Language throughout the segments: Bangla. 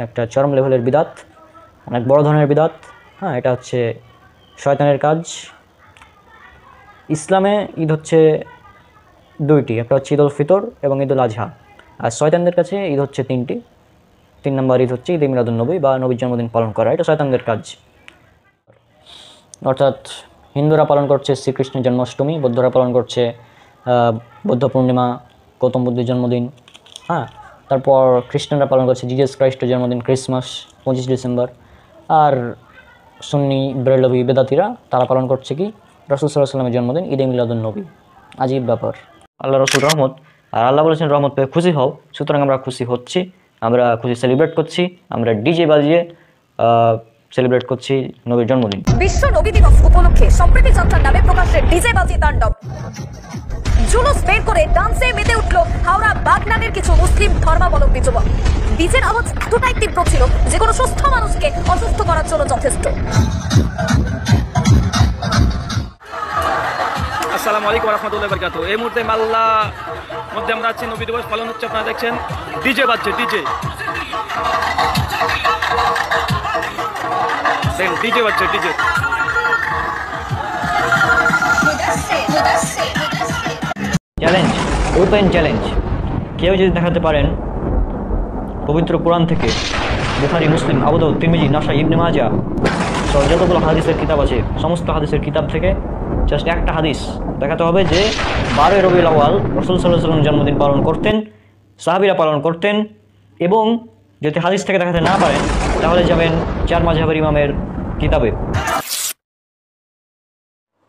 একটা চরম লেভেলের বিদাত, অনেক বড় ধরনের বিদাত। হ্যাঁ, এটা হচ্ছে শয়তানের কাজ। ইসলামে ঈদ হচ্ছে দুইটি, একটা হচ্ছে ঈদ উল ফিতর এবং ঈদ উল আজহা। আর শয়তানদের কাছে ঈদ হচ্ছে তিনটি। 3 নম্বর ঈদ হচ্ছে ঈদে মিলাদুন্নবী বা নবীর জন্মদিন পালন করা, এটা শয়তানদের কাজ। অর্থাৎ হিন্দুরা পালন করছে শ্রীকৃষ্ণের জন্মাষ্টমী, বৌদ্ধরা পালন করছে বৌদ্ধ পূর্ণিমা, গৌতম বুদ্ধের জন্মদিন। হ্যাঁ, তারপর খ্রিস্টানরা পালন করছে জিজাস ক্রাইস্টের জন্মদিন ক্রিসমাস 25 ডিসেম্বর। আর সুন্নি বেরেলভি বেদাতিরা তারা পালন করছে কি রাসূল সাল্লাল্লাহু আলাইহি ওয়াসাল্লামের জন্মদিন ঈদে মিলাদুন্নবী। আজীব ব্যাপার। আল্লাহ রসুল রহমত, আর আল্লাহ বলেছেন রহমত পেয়ে খুশি হও, সুতরাং আমরা খুশি হচ্ছি, আমরা খুশি সেলিব্রেট করছি, আমরা ডিজে বাজিয়ে সেলিব্রেট করছি নবীর জন্মদিন। বিশ্ব নবী দিবস উপলক্ষে সম্প্রীতি যাত্রার নামে প্রকাশ্যে ডিজে বাজিয়ে তাণ্ডব, জুলুস বের করে ডান্সে মেতে উঠল হাওড়া বাগনানের কিছু মুসলিম ধর্মাবলম্বী যুবক। ডিজের আওয়াজ এতটাই তীব্র ছিল যে কোনো সুস্থ মানুষকে অসুস্থ করার জন্য যথেষ্ট। আসসালামু আলাইকুম ওয়া রাহমাতুল্লাহি ওয়া বারাকাতুহু। এই মুহূর্তে মাল্লা মধ্যে আমরা আছি, নবী দিবস পালন হচ্ছে, আপনারা দেখছেন ডিজে বাজছে, ডিজে বাজছে, ডিজে। চ্যালেঞ্জ, ওপেন চ্যালেঞ্জ, কেউ যদি দেখাতে পারেন পবিত্র কোরআন থেকে, বুখারী, মুসলিম, আবু দাউদ, তিরমিজি, নাসাই, ইবনে মাজাহ সহ যতগুলো হাদিসের কিতাব আছে, সমস্ত হাদিসের কিতাব থেকে জাস্ট একটা হাদিস দেখাতে হবে যে 12 রবিউল আউয়াল রাসূল সাল্লাল্লাহু আলাইহি ওয়াসাল্লাম জন্মদিন পালন করতেন, সাহাবীরা পালন করতেন। এবং যদি হাদিস থেকে দেখাতে না পারেন তাহলে যাবেন 4 মাযহাবের ইমামের কিতাবে।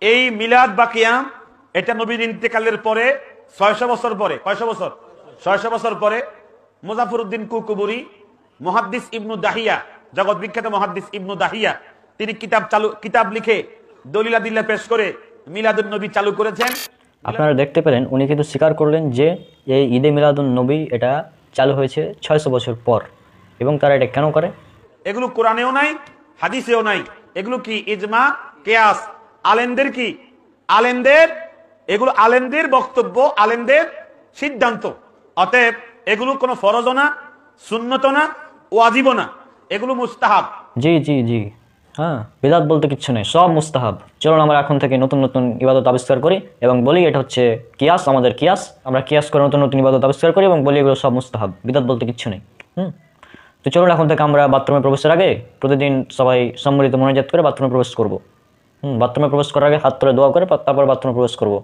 এই মিলাদ বা কিয়াম এটা নবীর ইন্তেকালের পরে 600 বছর পরে, কয়শো বছর? 600 বছর পরে মুজাফফরউদ্দিন কুকুবুরি, মুহাদ্দিস ইবনু দাহিয়া, জগৎ বিখ্যাত মুহাদ্দিস ইবনু দাহিয়া, তিনি কিতাব লিখে দলিল-আদিল্লাহ পেশ করে মিলাদুন নবী চালু করেছেন। আপনারা দেখতে পেলেন উনি কিন্তু স্বীকার করলেন যে এই ঈদে মিলাদুন নবী এটা চালু হয়েছে 600 বছর পর। এবং তারা এটা কেন করে? এগুলো কোরআনেও নাই, হাদিসেও নাই। এগুলো কি ইজমা, কিয়াস, আলেমদের কি, আলেমদের, এগুলো আলেমদের বক্তব্য, আলেমদের সিদ্ধান্ত। অতএব এগুলো কোনো ফরজ না, সুন্নত না, ওয়াজিব না, এগুলো মুস্তাহাব। জি জি জি, হ্যাঁ, বিদাত বলতে কিচ্ছু নেই, সব মুস্তাহাব। চলুন আমরা এখন থেকে নতুন নতুন ইবাদত আবিষ্কার করি এবং বলি এটা হচ্ছে কিয়াস, আমাদের কিয়াস। আমরা কিয়াস করে নতুন নতুন ইবাদত আবিষ্কার করি এবং বলি এগুলো সব মুস্তাহাব, বিদাত বলতে কিচ্ছু নেই। তো চলুন এখন থেকে আমরা বাথরুমে প্রবেশের আগে প্রতিদিন সবাই সম্মিলিত মোনাজাত করে বাথরুমে প্রবেশ করব। বাথরুমে প্রবেশ করার আগে হাত তুলে দোয়া করে তারপর বাথরুমে প্রবেশ করব।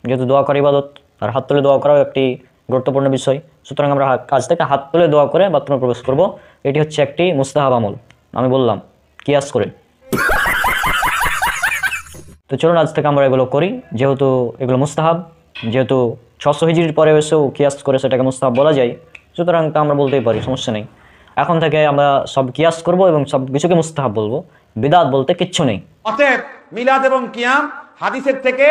যেহেতু দোয়া করা ইবাদত, আর হাত তুলে দোয়া করাও একটি গুরুত্বপূর্ণ বিষয়, সুতরাং আমরা কাজ থেকে হাত তুলে দোয়া করে বাথরুমে প্রবেশ করব। এটি হচ্ছে একটি মুস্তাহাব আমল, আমি বললাম কিয়াস করে। তো চলুন আজ থেকে আমরা এগুলো করি, যেহেতু এগুলো মুস্তাহাব, যেহেতু 600 হিজরির পরে এসেও কিয়াস করে সেটাকে মুস্তাহাব বলা যায়, সুতরাং তা আমরা বলতেই পারি, সমস্যা নেই। এখন থেকে আমরা সব কিয়াস করব এবং সব কিছুকে মুস্তাহাব বলবো, বিদাত বলতে কিচ্ছু নেই। অতএব মিলাদ এবং কিয়াম হাদিসের থেকে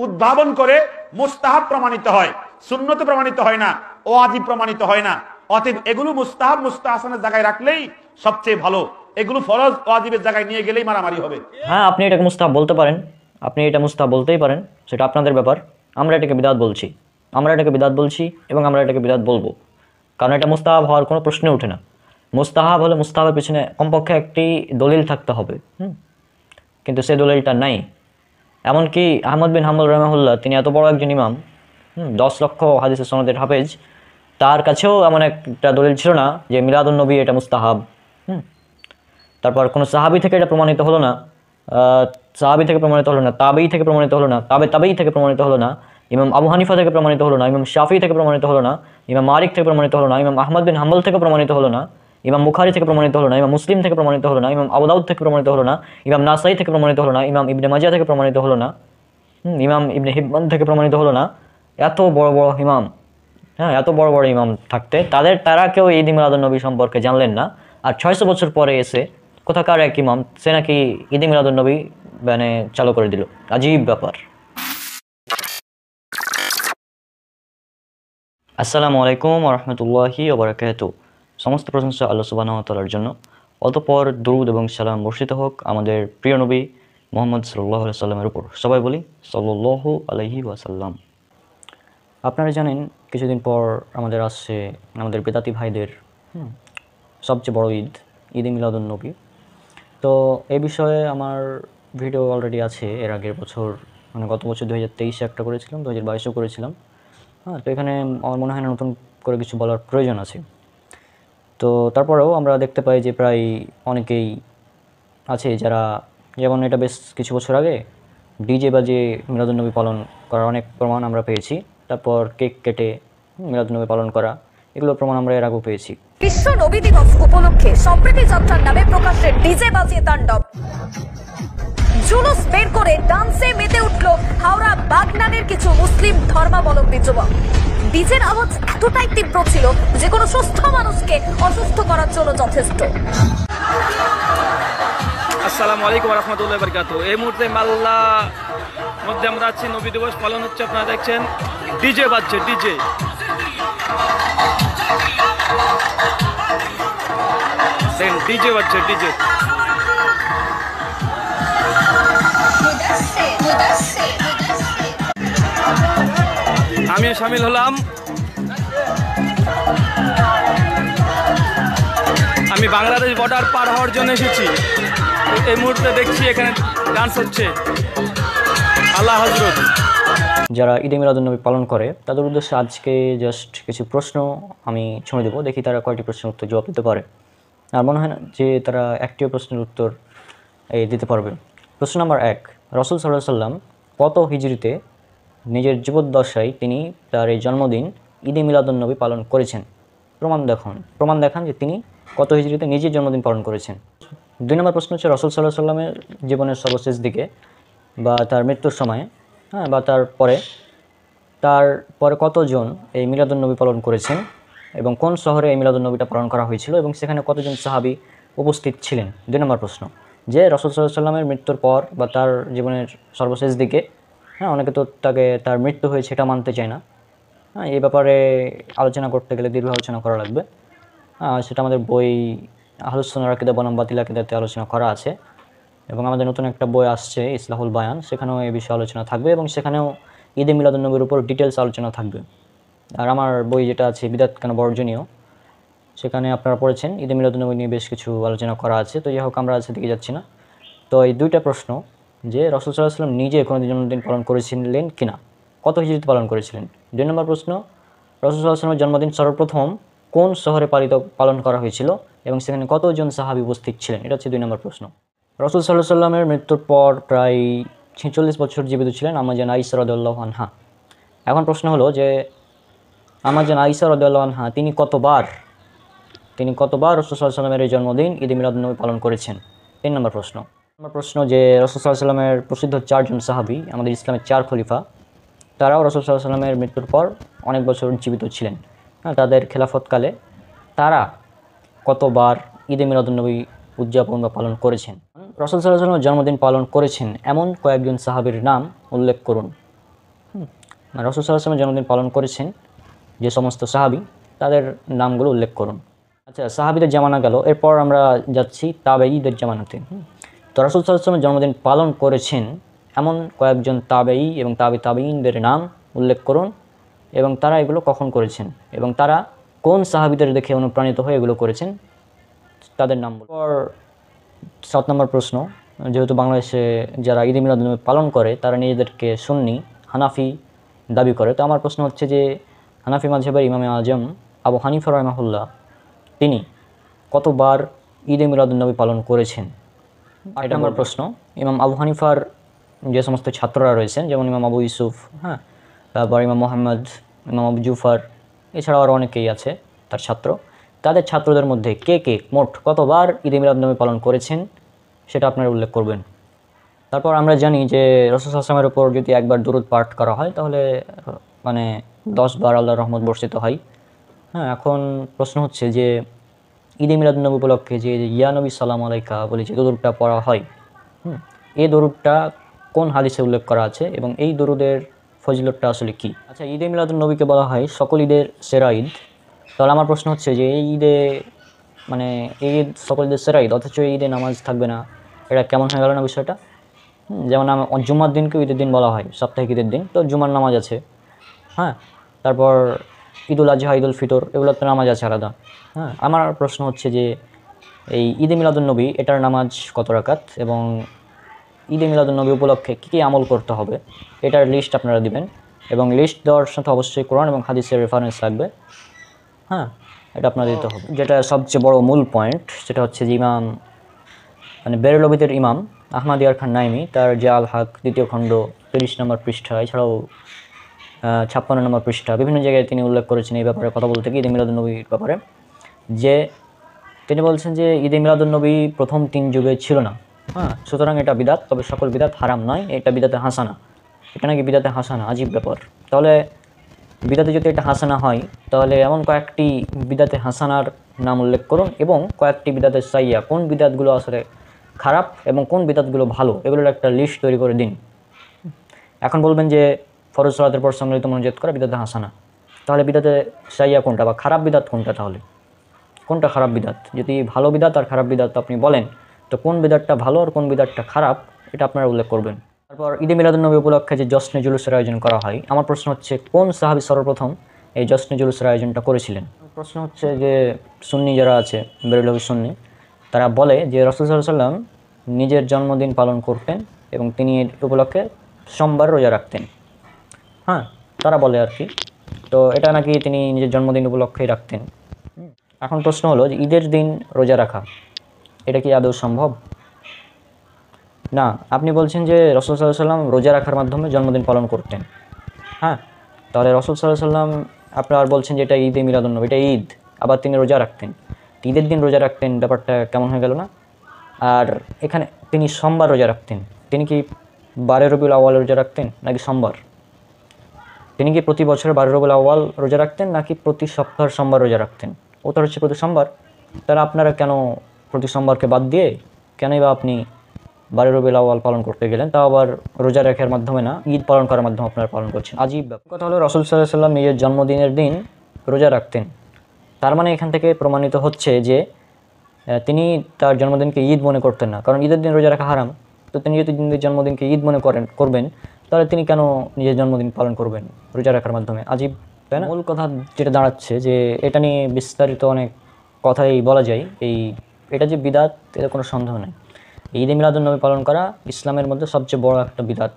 উদ্ভাবন করে মুস্তাহাব প্রমাণিত হয়, সুন্নতে প্রমাণিত হয় না, ওয়াজিব প্রমাণিত হয় না। অতএব এগুলো মুস্তাহাব, মুস্তাহসানের জায়গায় রাখলেই সবচেয়ে ভালো। এগুলো ফরজ ওয়াজিবের জায়গায় নিয়ে গেলেই মারামারি হবে। হ্যাঁ, আপনি এটাকে মুস্তাহাব বলতে পারেন, আপনি এটা মুস্তাহাব বলতেই পারেন, সেটা আপনাদের ব্যাপার। আমরা এটাকে বিদাত বলছি, আমরা এটাকে বিদাত বলছি এবং আমরা এটাকে বিদাত বলবো, কারণ এটা মুস্তাহাব হওয়ার কোনো প্রশ্নে ওঠে না। মুস্তাহাব হলে মুস্তাহাবের পিছনে কমপক্ষে একটি দলিল থাকতে হবে, কিন্তু সেই দলিলটা নাই। এমনকি আহমদ বিন হাম্বল রাহিমাহুল্লাহ, তিনি এত বড় একজন ইমাম, 10 লক্ষ হাদিসের সনদের হাফেজ, তার কাছেও এমন একটা দলিল ছিল না যে মিলাদুন নবী এটা মুস্তাহাব। তারপর কোনো সাহাবী থেকে এটা প্রমাণিত হলো না, সাহাবী থেকে প্রমাণিত হলো না, তাবেঈ থেকে প্রমাণিত হলো না, তাবেঈ থেকে প্রমাণিত হলো না, ইমাম আবু হানিফা থেকে প্রমাণিত হলো না, ইমাম শাফি থেকে প্রমাণিত হলো না, ইমাম মালিক থেকে প্রমাণিত হলো না, ইমাম আহমদ বিন হাম্বল থেকে প্রমাণিত হলো না, ইমাম বুখারী থেকে প্রমাণিত হলো না, ইমাম মুসলিম থেকে প্রমাণিত হলো না, ইমাম আবু দাউদ থেকে প্রমাণিত হলো না, ইমাম নাসাই থেকে প্রমাণিত হলো না, ইমাম ইবনে মাজাহ থেকে প্রমাণিত হলো না, ইমাম ইবনে হিব্বান থেকে প্রমাণিত হলো না। এত বড় বড় ইমাম, হ্যাঁ, এত বড় বড় ইমাম থাকতে তারা কেউ ঈদ মিলাদুন নবী সম্পর্কে জানলেন না। আর 600 বছর পরে এসে কোথাকার এক ইমাম সে নাকি ঈদ মিলাদুন নবী মানে চালু করে দিল। আজীব ব্যাপার। আসসালামু আলাইকুম ওয়া রাহমাতুল্লাহি ওয়া বারাকাতুহু। সমস্ত প্রশংসা আল্লাহ সুবহানাহু ওয়া তাআলার জন্য। অতঃপর দরুদ এবং সালাম বর্ষিত হোক আমাদের প্রিয় নবী মুহাম্মদ সাল্লাল্লাহু আলাইহি ওয়াসাল্লামের উপর। সবাই বলি সাল্লাল্লাহু আলাইহি ওয়াসাল্লাম। আপনারা জানেন কিছুদিন পর আমাদের আসছে আমাদের বেদাতি ভাইদের সবচেয়ে বড় ঈদ, ঈদে মিলাদুন্নবী। তো এই বিষয়ে আমার ভিডিও অলরেডি আছে এর আগের বছর, মানে গত বছর 2023-এ একটা করেছিলাম, 2022-এও করেছিলাম। হ্যাঁ, তো এখানে আমার মনে হয় না নতুন করে কিছু বলার প্রয়োজন আছে। তো তারপরেও আমরা দেখতে পাই যে প্রায় অনেকেই আছে যারা, যেমন এটা বেশ কিছু বছর আগে ডিজে বাজিয়ে মিলাদুন্নবী পালন করার অনেক প্রমাণ আমরা পেয়েছি। তারপর কেক কেটে মিলাদুন্নবী পালন করা, এগুলোর প্রমাণ আমরা এর আগেও পেয়েছি। বিশ্ব নবী দিবস উপলক্ষে সম্প্রীতি যাত্রার নামে প্রকাশ্যে ডিজে বাজিয়ে তাণ্ডব, জুলুস বের করে ডান্সে মেতে উঠল হাওড়া বাগনানের কিছু মুসলিম ধর্মাবলম্বী যুবক। ডিজের আওয়াজ এতটাই তীব্র ছিল যে কোনো সুস্থ মানুষকে অসুস্থ করার জন্য যথেষ্ট। আসসালামু আলাইকুম রহমতুল্লাহ বরকাত। এই মুহূর্তে মাল্লা মধ্যে আমরা আছি, নবী দিবস পালন হচ্ছে, আপনারা দেখছেন ডিজে বাজছে, ডিজে। ডিজে বাজছে, ডিজে। আমিও সামিল হলাম। আমি বাংলাদেশ বর্ডার পার হওয়ার জন্য এসেছি। এই মুহূর্তে দেখছি এখানে ডান্স হচ্ছে, আল্লাহ হযরত। যারা ঈদে মিলাদুন্নবী পালন করে তাদের উদ্দেশ্যে আজকে জাস্ট কিছু প্রশ্ন আমি ছুঁড়ে দেবো, দেখি তারা কয়টি প্রশ্নের উত্তর জবাব দিতে পারে। আর মনে হয় না যে তারা একটিও প্রশ্নের উত্তর দিতে পারবে। প্রশ্ন নাম্বার 1, রাসূল সাল্লাল্লাহু আলাইহি সাল্লাম কত হিজরিতে নিজের জীবদ্দশায় তিনি তার এই জন্মদিন ঈদে মিলাদুন্নবী পালন করেছেন? প্রমাণ দেখান যে তিনি কত হিজরিতে নিজের জন্মদিন পালন করেছেন। 2 নম্বর প্রশ্ন হচ্ছে রাসূল সাল্লাল্লাহু আলাইহি সাল্লামের জীবনের সর্বশেষ দিকে বা তার মৃত্যুর সময়ে, হ্যাঁ, বা তারপরে কতজন এই মিলাদুন্নবী পালন করেছেন এবং কোন শহরে এই মিলাদুন্নবীটা পালন করা হয়েছিল এবং সেখানে কতজন সাহাবী উপস্থিত ছিলেন। 2 নম্বর প্রশ্ন যে রাসূল সাল্লাল্লাহু আলাইহি সাল্লামের মৃত্যুর পর বা তার জীবনের সর্বশেষ দিকে, হ্যাঁ, অনেকে তো তার মৃত্যু হয়েছে এটা মানতে চায় না। হ্যাঁ, এই ব্যাপারে আলোচনা করতে গেলে দীর্ঘ আলোচনা করা লাগবে। সেটা আমাদের বই আহলুস সুন্নাহ আকিদা বনাম বাতিল আকিদাতে আলোচনা করা আছে এবং আমাদের নতুন একটা বই আসছে ইসলাহুল বায়ান, সেখানেও এই বিষয়ে আলোচনা থাকবে এবং সেখানেও ঈদে মিলাদুন্নবীর উপর ডিটেলস আলোচনা থাকবে। আর আমার বই যেটা আছে বিদআত কেন বর্জনীয়, সেখানে আপনারা পড়েছেন ঈদে মিলাদুন্নবী নিয়ে বেশ কিছু আলোচনা করা আছে। তো যাই হোক, আমরা সেদিকে যাচ্ছি না। তো এই 2টা প্রশ্ন যে রাসূল সাল্লাল্লাহু আলাইহি সাল্লাম নিজে কোনো জন্মদিন পালন করেছিলেন কিনা, কত হিজরিতে পালন করেছিলেন। 2 নম্বর প্রশ্ন রাসূল সাল্লাল্লাহু আলাইহি সাল্লামের জন্মদিন সর্বপ্রথম কোন শহরে পালন করা হয়েছিল এবং সেখানে কতজন সাহাবী উপস্থিত ছিলেন, এটা হচ্ছে 2 নম্বর প্রশ্ন। রাসূল সাল্লাল্লাহু আলাইহি সাল্লামের মৃত্যুর পর প্রায় 46 বছর জীবিত ছিলেন আম্মা জান আয়েশা রাদিয়াল্লাহু আনহা। এখন প্রশ্ন হলো যে আম্মা জান আয়েশা রাদিয়াল্লাহু আনহা তিনি কতবার রাসূল সাল্লাল্লাহু আলাইহি সাল্লামের এই জন্মদিন ঈদে মিলাদুন্নবী পালন করেছেন। 3 নম্বর প্রশ্ন যে রাসূল সাল্লাল্লাহু আলাইহি সাল্লামের প্রসিদ্ধ 4 জন সাহাবী, আমাদের ইসলামের 4 খলিফা, তারাও রাসূল সাল্লাল্লাহু আলাইহি সাল্লামের মৃত্যুর পর অনেক বছর জীবিত ছিলেন। তাদের খেলাফতকালে তারা কতবার ঈদে মিলাদুন্নবী উদযাপন বা পালন করেছেন। রাসূল সাল্লাল্লাহু আলাইহি সাল্লামের জন্মদিন পালন করেছেন এমন কয়েকজন সাহাবীর নাম উল্লেখ করুন। রাসূল সাল্লাল্লাহু আলাইহি সাল্লামের জন্মদিন পালন করেছেন যে সমস্ত সাহাবী, তাদের নামগুলো উল্লেখ করুন। আচ্ছা, সাহাবীদের জামানা গেল, এরপর আমরা যাচ্ছি তাবেঈদের জামানাতে। তো রাসূল সাল্লাল্লাহু আলাইহি সাল্লামের জন্মদিন পালন করেছেন এমন কয়েকজন তাবেঈ এবং তাবেঈনদের নাম উল্লেখ করুন এবং তারা এগুলো কখন করেছেন এবং তারা কোন সাহাবীদের দেখে অনুপ্রাণিত হয়ে এগুলো করেছেন, তাদের নাম। 7 নম্বর প্রশ্ন, যেহেতু বাংলাদেশে যারা ঈদে মিলাদুন্নবী পালন করে তারা নিজেদেরকে সুন্নি হানাফি দাবি করে, তো আমার প্রশ্ন হচ্ছে যে হানাফি মাযহাবের ইমামে আজম আবু হানিফা রাহিমাহুল্লাহ তিনি কতবার ঈদে মিলাদুন্নবী পালন করেছেন। 8 নম্বর প্রশ্ন, ইমাম আবু হানিফার যে সমস্ত ছাত্ররা রয়েছেন, যেমন ইমাম আবু ইউসুফ, হ্যাঁ, তারপর ইমাম মোহাম্মদ, ইমাম আবু জুফার, এছাড়াও আরও অনেকেই আছে তার ছাত্র, তাদের ছাত্রদের মধ্যে কে মোট কতবার ঈদে মিলাদুন্নবী পালন করেছেন সেটা আপনারা উল্লেখ করবেন। তারপর আমরা জানি যে রাসূল সাল্লাল্লাহু আলাইহি ওয়াসাল্লামের উপর যদি একবার দুরূদ পাঠ করা হয় তাহলে 10 বার আল্লাহর রহমত বর্ষিত হয়। হ্যাঁ, এখন প্রশ্ন হচ্ছে যে ঈদে মিলাদুন্নবী উপলক্ষে যে ইয়া নবী সালাম আলাইকা বলে যে দরুদটা পড়া হয়, এই দরুদটা কোন হাদিসে উল্লেখ করা আছে এবং এই দরুদের ফজিলতটা আসলে কি। আচ্ছা, ঈদে মিলাদুন্নবীকে বলা হয় সকল ঈদের সেরা ঈদ। তাহলে আমার প্রশ্ন হচ্ছে যে এই ঈদে এই ঈদ সকল ঈদের সেরা ঈদ, অথচ এই ঈদে নামাজ থাকবে না, এটা কেমন হয়ে গেল না বিষয়টা। যেমন জুম্মার দিনকেও ঈদের দিন বলা হয়, সাপ্তাহিক ঈদের দিন, তো জুমার নামাজ আছে। হ্যাঁ, তারপর ঈদুল আজহা, ঈদুল ফিতর, এগুলোর তো নামাজ আছে আলাদা। হ্যাঁ, আমার প্রশ্ন হচ্ছে যে এই ঈদে মিলাদুন্নবী এটার নামাজ কত রাকাত এবং ঈদে মিলাদুন্নবী উপলক্ষে কী কী আমল করতে হবে এটার লিস্ট আপনারা দিবেন, এবং লিস্ট দেওয়ার সাথে অবশ্যই কোরআন এবং হাদিসের রেফারেন্স লাগবে। হ্যাঁ, এটা আপনার দিতে হবে। যেটা সবচেয়ে বড় মূল পয়েন্ট সেটা হচ্ছে যে ইমাম মানে বেরলবিদের ইমাম আহমাদিয়ার খান নাইমি তার যে আল হক 2য় খণ্ড 30 নম্বর পৃষ্ঠা, এছাড়াও 56 নম্বর পৃষ্ঠা, বিভিন্ন জায়গায় তিনি উল্লেখ করেছেন এই ব্যাপারে কথা বলতে গিয়ে ঈদে মিলাদুন্নবীর ব্যাপারে, যে তিনি বলছেন যে ঈদে মিলাদুন্নবী প্রথম 3 যুগে ছিল না। হ্যাঁ, সুতরাং এটা বিদাত, তবে সকল বিদাত হারাম নয়, এটা বিদাতে হাসানা। এটা নাকি বিদাতে হাসানা, আজীব ব্যাপার। তাহলে বিদাতে যদি এটা হাসানা হয় তাহলে এমন কয়েকটি বিদাতে হাসানার নাম উল্লেখ করুন এবং কয়েকটি বিদাতে সাইয়া, কোন বিদাতগুলো আসলে খারাপ এবং কোন বিদাতগুলো ভালো, এগুলোর একটা লিস্ট তৈরি করে দিন। এখন বলবেন যে ফরজ সালাতের পর সম্মিলিত মনোজাত করা বিদাতে হাসানা, তাহলে বিদাতে সাইয়া কোনটা বা খারাপ বিদাত কোনটা, তাহলে কোনটা খারাপ বিদাত? যদি ভালো বিদাত আর খারাপ বিদাত আপনি বলেন, তো কোন বিদাতটা ভালো আর কোন বিদাতটা খারাপ এটা আপনারা উল্লেখ করবেন। তারপর ঈদে মিলাদুন্নবী উপলক্ষে যে জশ্নে জুলুসের আয়োজন করা হয়, আমার প্রশ্ন হচ্ছে কোন সাহাবী সর্বপ্রথম এই জশ্নে জুলুসের আয়োজনটা করেছিলেন? প্রশ্ন হচ্ছে যে সুন্নি যারা আছে, বেরলভী সুন্নি, তারা বলে যে রাসূল সাল্লাল্লাহু আলাইহি ওয়াসাল্লাম নিজের জন্মদিন পালন করতেন এবং তিনি এর উপলক্ষে সোমবার রোজা রাখতেন। হ্যাঁ, তারা বলে আর কি। তো এটা নাকি তিনি নিজের জন্মদিন উপলক্ষেই রাখতেন। এখন প্রশ্ন হলো যে ঈদের দিন রোজা রাখা এটা কি আদৌ সম্ভব? না, আপনি বলছেন যে রাসূল সাল্লাল্লাহু আলাইহি ওয়াসাল্লাম রোজা রাখার মাধ্যমে জন্মদিন পালন করতেন। হ্যাঁ, তাহলে রাসূল সাল্লাল্লাহু আলাইহি ওয়াসাল্লাম আপনারা বলছেন যে এটা ঈদে মিলাদুন্নবী, এটা ঈদ, আবার তিনি রোজা রাখতেন, ঈদের দিন রোজা রাখতেন, ব্যাপারটা কেমন হয়ে গেল না? আর এখানে তিনি সোমবার রোজা রাখতেন, তিনি কি 12 রবিউল আউয়াল রোজা রাখতেন নাকি সোমবার? তিনি কি প্রতি বছর 12 রবিউল আউয়াল রোজা রাখতেন নাকি প্রতি সপ্তাহের সোমবার রোজা রাখতেন? উত্তর হচ্ছে প্রতি সোমবার। তাহলে আপনারা কেন প্রতি সোমবারকে বাদ দিয়ে কেনই বা আপনি 12 রবিউল আউয়াল পালন করতে গেলেন, তাও আবার রোজা রাখার মাধ্যমে না, ঈদ পালন করার মাধ্যমে আপনারা পালন করছেন? আজীব ব্যাপার। কথা হলো রাসূল সাল্লাল্লাহু আলাইহি ওয়াসাল্লাম নিজের জন্মদিনের দিন রোজা রাখতেন, তার মানে এখান থেকে প্রমাণিত হচ্ছে যে তিনি তার জন্মদিনকে ঈদ মনে করতেন না, কারণ ঈদের দিন রোজা রাখা হারাম। তো তিনি যদি নিজের জন্মদিনকে ঈদ মনে করবেন, তাহলে তিনি কেন নিজের জন্মদিন পালন করবেন রোজা রাখার মাধ্যমে? আজীব, তাই না? মূল কথা যেটা দাঁড়াচ্ছে যে এটা নিয়ে বিস্তারিত অনেক কথাই বলা যায়, এটা যে বিদাত এতে কোনো সন্দেহ নেই। ঈদে মিলাদুন্নবী পালন করা ইসলামের মধ্যে সবচেয়ে বড় একটা বিদাত,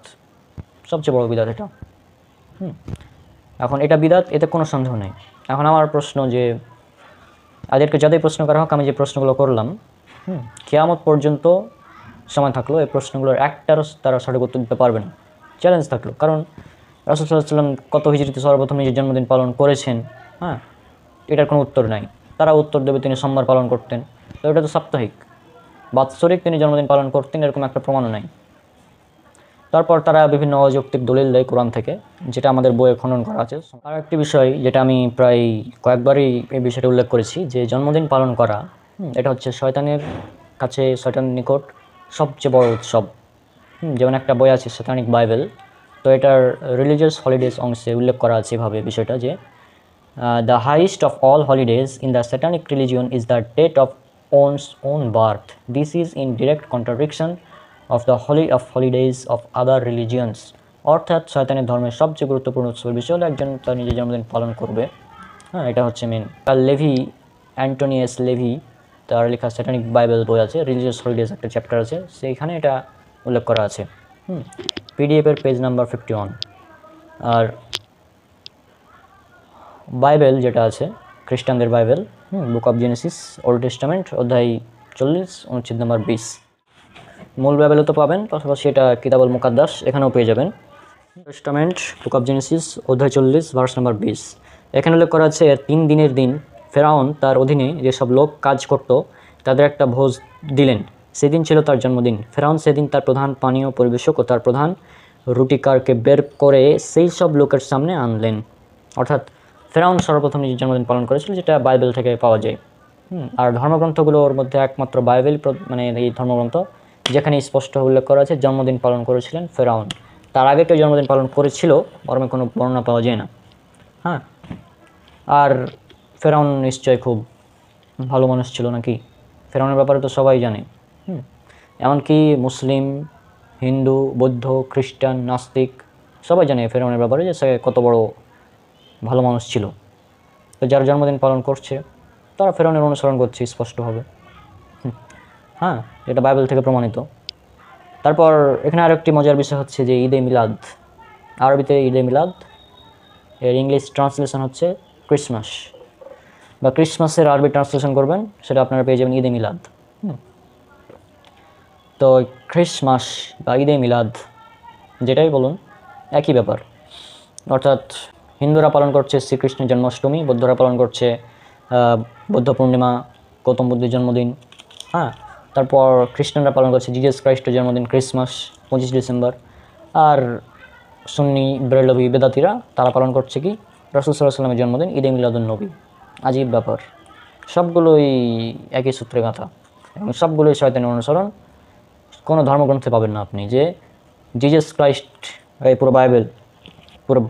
সবচেয়ে বড় বিদাত এটা। এখন এটা বিদাত, এতে কোনো সন্দেহ নেই। এখন আমার প্রশ্ন যে তাদেরকে যাদের প্রশ্ন করা হোক, আমি যে প্রশ্নগুলো করলাম, কিয়ামত পর্যন্ত সময় থাকলো এই প্রশ্নগুলোর একটারও তারা সঠিক উত্তর দিতে পারবে না। চ্যালেঞ্জ থাকলো, কারণ রাসূল সাল্লাল্লাহু আলাইহি ওয়াসাল্লাম কত হিজরিতে সর্বপ্রথম নিজের জন্মদিন পালন করেছেন, হ্যাঁ, এটার কোনো উত্তর নাই। তারা উত্তর দেবে তিনি সোমবার পালন করতেন, তো এটা তো সাপ্তাহিক, বাৎসরিক তিনি জন্মদিন পালন করতেন, এরকম একটা প্রমাণও নাই। তারপর তারা বিভিন্ন অযৌক্তিক দলিল দেয় কোরআন থেকে, যেটা আমাদের বইয়ে খনন করা আছে। আর একটি বিষয় যেটা আমি প্রায় কয়েকবারই এই বিষয়টা উল্লেখ করেছি, যে জন্মদিন পালন করা এটা হচ্ছে শয়তানের কাছে, শয়তানের নিকট সবচেয়ে বড় উৎসব। যেমন একটা বই আছে স্যাটানিক বাইবেল, তো এটার রিলিজিয়াস হলিডেজ অংশে উল্লেখ করা আছে এভাবে বিষয়টা যে the highest of all holidays in the satanic religion is the date of one's own birth. This is in direct contradiction of the holy of holidays of other religions. অর্থাৎ শয়তানের ধর্মের সবচেয়ে গুরুত্বপূর্ণ উৎসবের বিষয় হলো একজন তার নিজের জন্মদিন পালন করবে। হ্যাঁ, এটা হচ্ছে মেন। লেভি, অ্যান্টোনিয়াস লেভি, তার লেখা স্যাটানিক বাইবেল বই আছে, রিলিজিয়াস হলিডেজ একটা চ্যাপ্টার আছে, সেইখানে এটা উল্লেখ করা আছে। পিডিএফের পেজ নাম্বার 51। আর বাইবেল যেটা আছে খ্রিস্টানদের Bible, book of Genesis, old testament, অধ্যায় 40, অনুচ্ছেদ নাম্বার 20। মূল বাইবেলে তো পাবেন, পাশাপাশি এটা কিতাবুল মুকাদ্দাস এখানেও পেয়ে যাবেন। টেস্টামেন্ট, বুক অফ জেনেসিস, অধ্যায় 40, ভার্স নাম্বার 20। এখানে উল্লেখ করা আছে 3 দিনের দিন ফেরাউন তার অধীনে যেসব লোক কাজ করত তাদের একটা ভোজ দিলেন, সেদিন ছিল তার জন্মদিন। ফেরাউন সেদিন তার প্রধান পানীয় পরিবেশক ও তার প্রধান রুটিকারকে বের করে সেই সব লোকের সামনে আনলেন। অর্থাৎ ফেরাউন সর্বপ্রথম নিজের জন্মদিন পালন করেছিল, যেটা বাইবেল থেকে পাওয়া যায়। আর ধর্মগ্রন্থগুলোর মধ্যে একমাত্র বাইবেল মানে এই ধর্মগ্রন্থ যেখানে স্পষ্ট উল্লেখ করা আছে জন্মদিন পালন করেছিলেন ফেরাউন। তার আগে কেউ জন্মদিন পালন করেছিল বরং কোনো বর্ণনা পাওয়া যায় না। হ্যাঁ, আর ফেরাউন নিশ্চয় খুব ভালো মানুষ ছিল নাকি? ফেরাউনের ব্যাপারে তো সবাই জানে। এমনকি মুসলিম, হিন্দু, বৌদ্ধ, খ্রিস্টান, নাস্তিক সবাই জানে ফেরাউনের ব্যাপারে যে সে কত বড় ভালো মানুষ ছিল। তো যারা জন্মদিন পালন করছে তারা ফেরাউনের অনুসরণ করছে স্পষ্টভাবে। হ্যাঁ, এটা বাইবেল থেকে প্রমাণিত। তারপর এখানে আরেকটি মজার বিষয় হচ্ছে যে ঈদে মিলাদ, আরবিতে ঈদে মিলাদ, এর ইংলিশ ট্রান্সলেশন হচ্ছে ক্রিসমাস, বা ক্রিসমাসের আরবি ট্রান্সলেশন করবেন সেটা আপনারা পেয়ে যাবেন ঈদে মিলাদ। তো ক্রিসমাস বা ঈদে মিলাদ যেটাই বলুন একই ব্যাপার। অর্থাৎ হিন্দুরা পালন করছে শ্রীকৃষ্ণের জন্মাষ্টমী, বৌদ্ধরা পালন করছে বৌদ্ধ পূর্ণিমা, গৌতম বুদ্ধের জন্মদিন। হ্যাঁ, তারপর খ্রিস্টানরা পালন করছে জিজাস ক্রাইস্টের জন্মদিন ক্রিসমাস 25 ডিসেম্বর। আর সুন্নি বেরেলভি বেদাতিরা তারা পালন করছে কি রাসূল সাল্লাল্লাহু আলাইহি ওয়াসাল্লামের জন্মদিন ঈদে মিলাদুন নবী। আজীব ব্যাপার, সবগুলোই একই সূত্রে গাঁথা এবং সবগুলোই শয়তানের অনুসরণ। কোনো ধর্মগ্রন্থে পাবেন না আপনি যে জিজাস ক্রাইস্ট, এই পুরো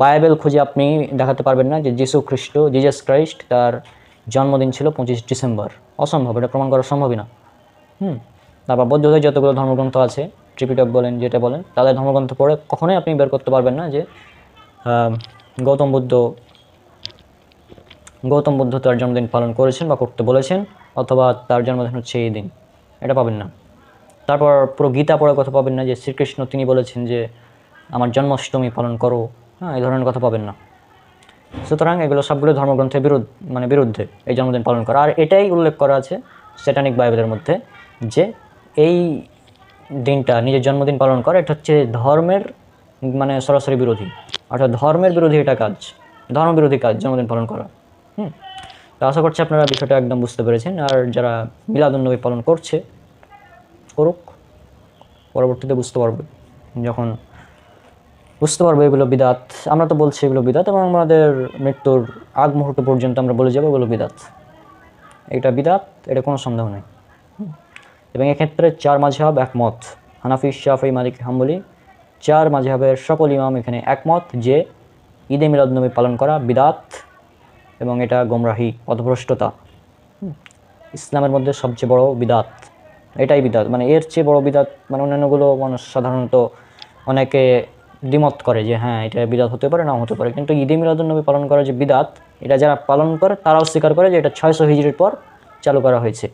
বাইবেল খুঁজে আপনি দেখাতে পারবেন না যে জিজাস ক্রাইস্ট তার জন্মদিন ছিল 25 ডিসেম্বর। অসম্ভব, এটা প্রমাণ করা সম্ভবই না। তারপর বৌদ্ধদের যতগুলো ধর্মগ্রন্থ আছে, ত্রিপিটক বলেন যেটা বলেন, তাদের ধর্মগ্রন্থ পড়ে কখনোই আপনি বের করতে পারবেন না যে গৌতম বুদ্ধ তার জন্মদিন পালন করেছেন বা করতে বলেছেন, অথবা তার জন্মদিন হচ্ছে এই দিন, এটা পাবেন না। তারপর পুরো গীতা পড়ে কথা পাবেন না যে শ্রীকৃষ্ণ তিনি বলেছেন যে আমার জন্মাষ্টমী পালন করো। হ্যাঁ, এই ধরনের কথা পাবেন না। সুতরাং এগুলো সবগুলো ধর্মগ্রন্থের বিরুদ্ধে এই জন্মদিন পালন করা। আর এটাই উল্লেখ করা আছে স্যাটানিক বাইবেলের মধ্যে যে এই দিনটা নিজের জন্মদিন পালন করা এটা হচ্ছে ধর্মের সরাসরি বিরোধী, অর্থাৎ ধর্মের বিরোধী এটা কাজ, ধর্মবিরোধী কাজ জন্মদিন পালন করা। তো আশা করছি আপনারা বিষয়টা একদম বুঝতে পেরেছেন। আর যারা মিলাদুন্নবী পালন করুক, পরবর্তীতে বুঝতে পারবে, যখন বুঝতে পারবো এগুলো বিদাত। আমরা তো বলছি এগুলো বিদাত, এবং আমাদের মৃত্যুর আগ মুহূর্ত পর্যন্ত আমরা বলে যাবো এগুলো বিদাত, এটা বিদাত, এটা কোনো সন্দেহ নেই। এবং এক্ষেত্রে 4 মাযহাব একমত, হানাফি, শাফিঈ, মালিকি, হাম্বলি, 4 মাযহাবের সকল ইমাম এখানে একমত যে ঈদে মিলাদুন্নবী পালন করা বিদাত এবং এটা গোমরাহি, পথভ্রষ্টতা। ইসলামের মধ্যে সবচেয়ে বড় বিদাত এটাই বিদাত, এর চেয়ে বড় বিদাত অন্যান্যগুলো মানুষ সাধারণত অনেকে দ্বিমত করে যে হ্যাঁ এটা বিদাত হতে পারে, নাও হতে পারে, কিন্তু ঈদে মিলাদুন্নবী পালন করা যে বিদাত, এটা যারা পালন করে তারাও স্বীকার করে যে এটা 600 হিজরির পর চালু করা হয়েছে,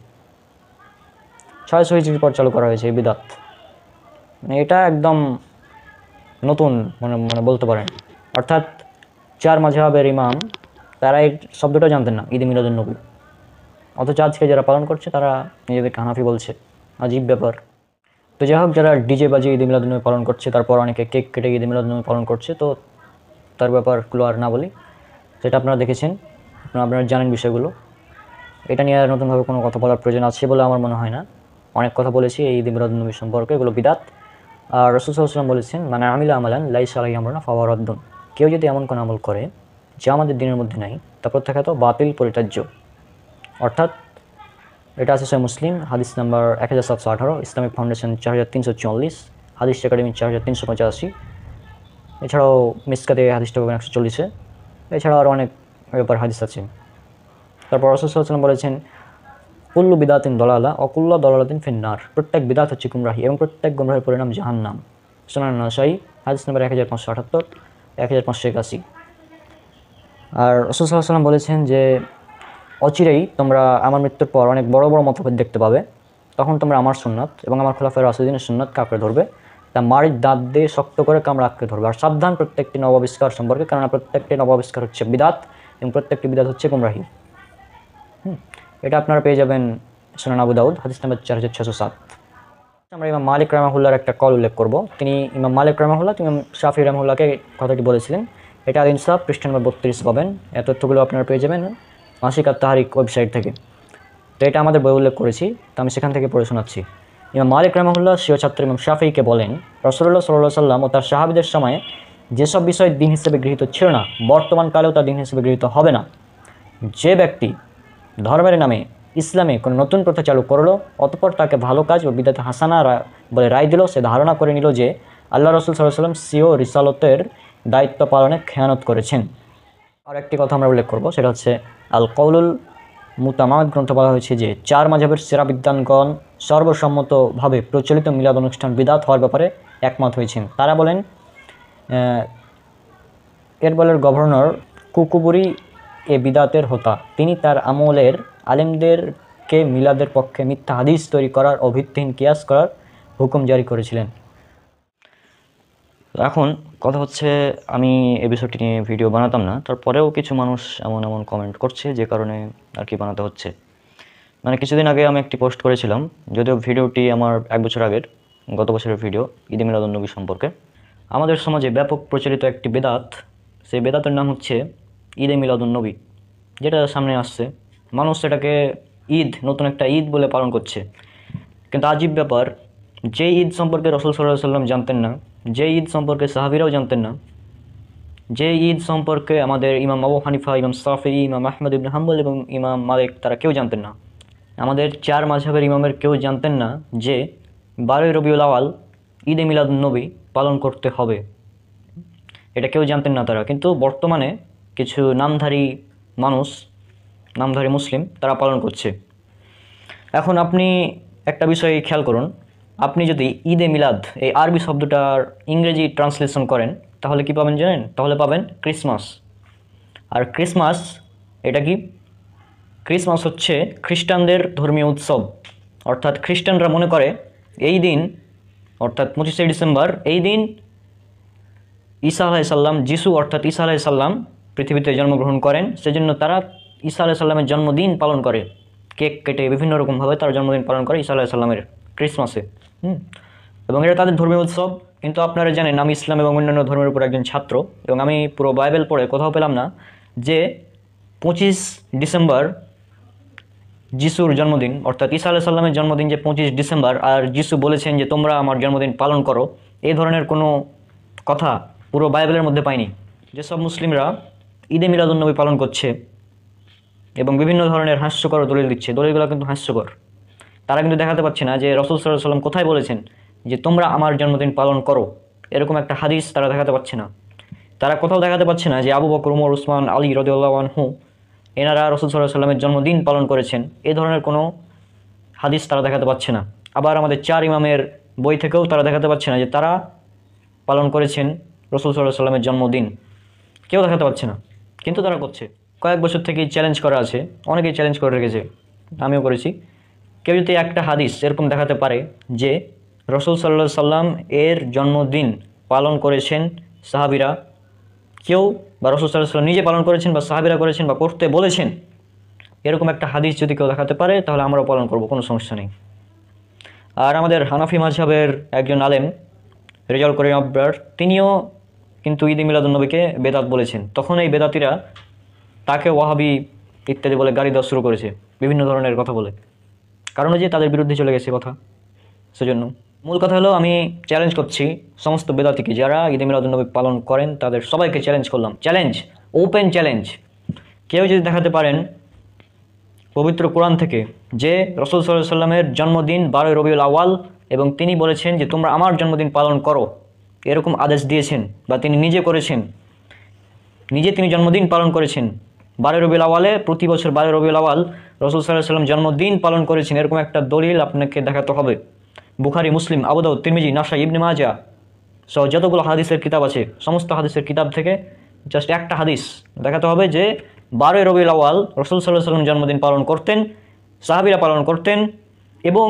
600 হিজরির পর চালু করা হয়েছে এই বিদাত। এটা একদম নতুন বলতে পারেন। অর্থাৎ 4 মাযহাবের ইমাম তারা এই শব্দটা জানতেন না, ঈদে মিলাদুন্নবী, অথচ আজকে যারা পালন করছে তারা নিজেদেরকে হানাফি বলছে। আজীব ব্যাপার। তো যাই হোক, যারা ডিজে বাজিয়ে ঈদে মিলাদুন্নবী পালন করছে, তারপর অনেকে কেক কেটে ঈদে মিলাদুন্নবী পালন করছে, তো তার ব্যাপারগুলো আর না বলি, সেটা আপনারা দেখেছেন, আপনারা জানেন বিষয়গুলো। এটা নিয়ে আর নতুনভাবে কোনো কথা বলার প্রয়োজন আছে বলে আমার মনে হয় না। অনেক কথা বলেছি এই ঈদে মিলাদুন্নবী সম্পর্কে, এগুলো বিদাত। আর রাসূল সাল্লাল্লাহু আলাইহি ওয়াসাল্লাম বলেছেন, মানে আমিলা আমালান লাইসা আলাইহি আমরুনা ফাহুয়া রাদ্দুন, কেউ যদি এমন কোনো আমল করে যা আমাদের দিনের মধ্যে নাই, তা প্রত্যাখ্যাত, বাতিল, পরিত্যাজ্য। অর্থাৎ এটা আছে সহিহ মুসলিম হাদিস নাম্বার 1718, ইসলামিক ফাউন্ডেশন 4344, হাদিস একাডেমি 4385, এছাড়াও মিসকাতে হাদিসটা পাবেন 140-এ, এছাড়াও আরও অনেক ব্যাপার হাদিস আছে। তারপর রাসূল সাল্লাল্লাহু আলাইহি ওয়াসাল্লাম বলেছেন, কুল্লু বিদাতিন দলালা অকুল্লা দলালাতিন ফিন্নার, প্রত্যেক বিদাত হচ্ছে গুমরাহি এবং প্রত্যেক গুমরাহির পরিণাম জাহান্নাম। সুনান নাসাঈ হাদিস নাম্বার 1578, 1581। আর রাসূল সাল্লাল্লাহু আলাইহি ওয়াসাল্লাম বলেছেন যে অচিরেই তোমরা আমার মৃত্যুর পর অনেক বড় বড় মতভেদ দেখতে পাবে, তখন তোমরা আমার সুন্নাত এবং আমার খোলাফায়ে রাশিদিনের সুন্নাতকে আঁকড়ে ধরবে, তা মাড়ির দাঁত দিয়ে শক্ত করে কামড়ে আঁকড়ে ধরবে। আর সাবধান প্রত্যেকটি নবাবিষ্কার সম্পর্কে, কারণ প্রত্যেকটি নবাবিষ্কার হচ্ছে বিদাত এবং প্রত্যেকটি বিদাত হচ্ছে গুমরাহি। এটা আপনারা পেয়ে যাবেন সুনান আবু দাউদ হাদিস নাম্বার 4607। আমরা ইমাম মালিক রাহমাহুল্লাহর একটা কল উল্লেখ করব। তিনি ইমাম মালিক রাহমাহুল্লাহ, ইমাম শাফি রাহমাহুল্লাহকে কথাটি বলেছিলেন। এটা আল ইনসাফ পৃষ্ঠা নম্বর 32 পাবেন। এই তথ্যগুলো আপনারা পেয়ে যাবেন মাসিক আত-তাহরিক ওয়েবসাইট থেকে। তো এটা আমাদের বই উল্লেখ করেছি, তো আমি সেখান থেকে পড়ে শোনাচ্ছি। ইমাম মালিক রাহমাহুল্লাহ স্বীয় ছাত্র ইমাম শাফিঈকে বলেন, রাসূলুল্লাহ সাল্লাল্লাহু আলাইহি ওয়াসাল্লাম ও তার সাহাবীদের সময়ে যেসব বিষয় দিন হিসেবে গৃহীত ছিল না, বর্তমান কালেও তা দিন হিসেবে গৃহীত হবে না। যে ব্যক্তি ধর্মের নামে ইসলামে কোনো নতুন প্রথা চালু করলো, অতঃপর তাকে ভালো কাজ ও বিদআত হাসানা বলে রায় দিল, সে ধারণা করে নিল যে আল্লাহ রাসূল সাল্লাল্লাহু আলাইহি ওয়াসাল্লাম স্বীয় রিসালতের দায়িত্ব পালনে খেয়ানত করেছেন। আর একটি কথা আমরা উল্লেখ করব, সেটা হচ্ছে আল কওলুল মুতামাদ গ্রন্থ বলা হয়েছে যে 4 মাযহাবের সেরা বিদ্বানগণ সর্বসম্মতভাবে প্রচলিত মিলাদ অনুষ্ঠান বিদআত হওয়ার ব্যাপারে একমত হয়েছেন। তারা বলেন, এরবলের গভর্নর কুকুবুরি এ বিদাতের হোতা। তিনি তার আমলের আলেমদেরকে মিলাদের পক্ষে মিথ্যা হাদিস তৈরি করার ও ভিত্তিহীন কিয়াস করার হুকুম জারি করেছিলেন। এখন কথা হচ্ছে, আমি এই বিষয়টি নিয়ে ভিডিও বানাতাম না, তারপরেও কিছু মানুষ এমন এমন কমেন্ট করছে যে কারণে আর কি বানাতে হচ্ছে। মানে কিছুদিন আগে আমি একটি পোস্ট করেছিলাম, যদিও ভিডিওটি আমার 1 বছর আগের, গত বছরের ভিডিও, ঈদে মিলাদুন্নবী সম্পর্কে। আমাদের সমাজে ব্যাপক প্রচলিত একটি বেদাত, সেই বেদাতের নাম হচ্ছে ঈদে মিলাদুন্নবী, যেটা সামনে আসছে। মানুষ সেটাকে ঈদ, নতুন একটা ঈদ বলে পালন করছে। কিন্তু আজীব ব্যাপার, যে ঈদ সম্পর্কে রাসূল সাল্লাল্লাহু আলাইহি ওয়াসাল্লাম জানতেন না, যে ঈদ সম্পর্কে সাহাবীরাও জানতেন না, যে ঈদ সম্পর্কে আমাদের ইমাম আবু হানিফা, ইমাম শাফিঈ, ইমাম আহমদ ইবনে হাম্বল এবং ইমাম মালিক তারা কেউ জানতেন না। আমাদের 4 মাযহাবের ইমামের কেউ জানতেন না যে 12ই রবিউল আউয়াল ঈদে মিলাদুন্নবী পালন করতে হবে, এটা কেউ জানতেন না তারা। কিন্তু বর্তমানে কিছু নামধারী মানুষ, নামধারী মুসলিম, তারা পালন করছে। এখন আপনি একটা বিষয় খেয়াল করুন, আপনি যদি ঈদে মিলাদ এই আরবি শব্দটার ইংরেজি ট্রান্সলেশন করেন তাহলে কি পাবেন জানেন? তাহলে পাবেন ক্রিসমাস। আর ক্রিসমাস এটা কি? ক্রিসমাস হচ্ছে খ্রিস্টানদের ধর্মীয় উৎসব। অর্থাৎ খ্রিস্টানরা মনে করে এই দিন, অর্থাৎ 25শে ডিসেম্বর, এই দিন ঈসা আলাইহিস সালাম, যিশু অর্থাৎ ঈসা আলাইহিস সালাম পৃথিবীতে জন্মগ্রহণ করেন। সেজন্য তারা ঈসা আলাইহিস সালামের জন্মদিন পালন করে, কেক কেটে বিভিন্ন রকমভাবে তার জন্মদিন পালন করে ঈসা আলাইহিস সালামের ক্রিসমাসে। এবং এটা তাদের ধর্মীয় উৎসব। কিন্তু আপনারা জানেন, আমি ইসলাম এবং অন্যান্য ধর্মের উপর একজন ছাত্র, এবং আমি পুরো বাইবেল পড়ে কোথাও পেলাম না যে 25 ডিসেম্বর যিশুর জন্মদিন, অর্থাৎ ঈসা আলাইহিস সালামের জন্মদিন যে 25 ডিসেম্বর, আর যিশু বলেছেন যে তোমরা আমার জন্মদিন পালন করো, এই ধরনের কোনো কথা পুরো বাইবেলের মধ্যে পাইনি। যেসব মুসলিমরা ঈদে মিলাদুন্নবী পালন করছে এবং বিভিন্ন ধরনের হাস্যকর দলিল দিচ্ছে, দলিলগুলো কিন্তু হাস্যকর। তারা কিন্তু দেখাতে পারছে না যে রাসূল সাল্লাল্লাহু আলাইহি ওয়াসাল্লাম কোথায় বলেছেন যে তোমরা আমার জন্মদিন পালন করো, এরকম একটা হাদিস তারা দেখাতে পারছে না। তারা কোথাও দেখাতে পারছে না যে আবু বকর, ওমর, উসমান, আলী রাদিয়াল্লাহু আনহু এনারা রাসূল সাল্লাল্লাহু আলাইহি ওয়াসাল্লামের জন্মদিন পালন করেছেন, এই ধরনের কোনো হাদিস তারা দেখাতে পারছে না। আবার আমাদের 4 ইমামের বই থেকেও তারা দেখাতে পারছে না যে তারা পালন করেছেন রাসূল সাল্লাল্লাহু আলাইহি ওয়াসাল্লামের জন্মদিন, কেউ দেখাতে পারছে না। কিন্তু তারা করছে। কয়েক বছর থেকেই চ্যালেঞ্জ করা আছে, অনেকেই চ্যালেঞ্জ করে রেখেছে, আমিও করেছি। কেউ যদি একটা হাদিস এরকম দেখাতে পারে যে রাসূল সাল্লাল্লাহু আলাইহি সাল্লাম এর জন্মদিন পালন করেছেন সাহাবীরা, কেউ বা রাসূল সাল্লাল্লাহু আলাইহি সাল্লাম নিজে পালন করেছেন বা সাহাবীরা করেছেন বা করতে বলেছেন, এরকম একটা হাদিস যদি কেউ দেখাতে পারে তাহলে আমরাও পালন করব, কোনো সমস্যা নেই। আর আমাদের হানাফি মাযহাবের একজন আলেম রেজাউল করিম আব্রার, তিনিও কিন্তু ঈদে মিলাদুন্নবীকে বেদাত বলেছেন। তখন এই বেদাতিরা তাকে ওয়াহাবি ইত্যাদি বলে গালি দেওয়া শুরু করেছে, বিভিন্ন ধরনের কথা বলে, কারণ যে তাদের বিরুদ্ধে চলে গেছে কথা। সেজন্য মূল কথা হলো, আমি চ্যালেঞ্জ করছি সমস্ত বেদাতিকে যারা ঈদে মিলাদুন্নবী পালন করেন, তাদের সবাইকে চ্যালেঞ্জ করলাম, চ্যালেঞ্জ, ওপেন চ্যালেঞ্জ। কেউ যদি দেখাতে পারেন পবিত্র কোরআন থেকে যে রাসূল সাল্লাল্লাহু আলাইহি সাল্লামের জন্মদিন 12ই রবিউল আউয়াল এবং তিনি বলেছেন যে তোমরা আমার জন্মদিন পালন করো, এরকম আদেশ দিয়েছেন, বা তিনি নিজে করেছেন, নিজে তিনি জন্মদিন পালন করেছেন 12 রবিউল আউয়ালে, প্রতি বছর 12 রবিউল আউয়াল রাসূল সাল্লাল্লাহু আলাইহি সাল্লাম জন্মদিন পালন করেছেন, এরকম একটা দলিল আপনাকে দেখাতে হবে। বুখারী, মুসলিম, আবু দাউদ, তিরমিজি, নাসাই, ইবনে মাজাহ সহ যতগুলো হাদিসের কিতাব আছে, সমস্ত হাদিসের কিতাব থেকে জাস্ট একটা হাদিস দেখাতে হবে যে 12 রবিউল আউয়াল রাসূল সাল্লাল্লাহু আলাইহি সাল্লাম জন্মদিন পালন করতেন, সাহাবীরা পালন করতেন। এবং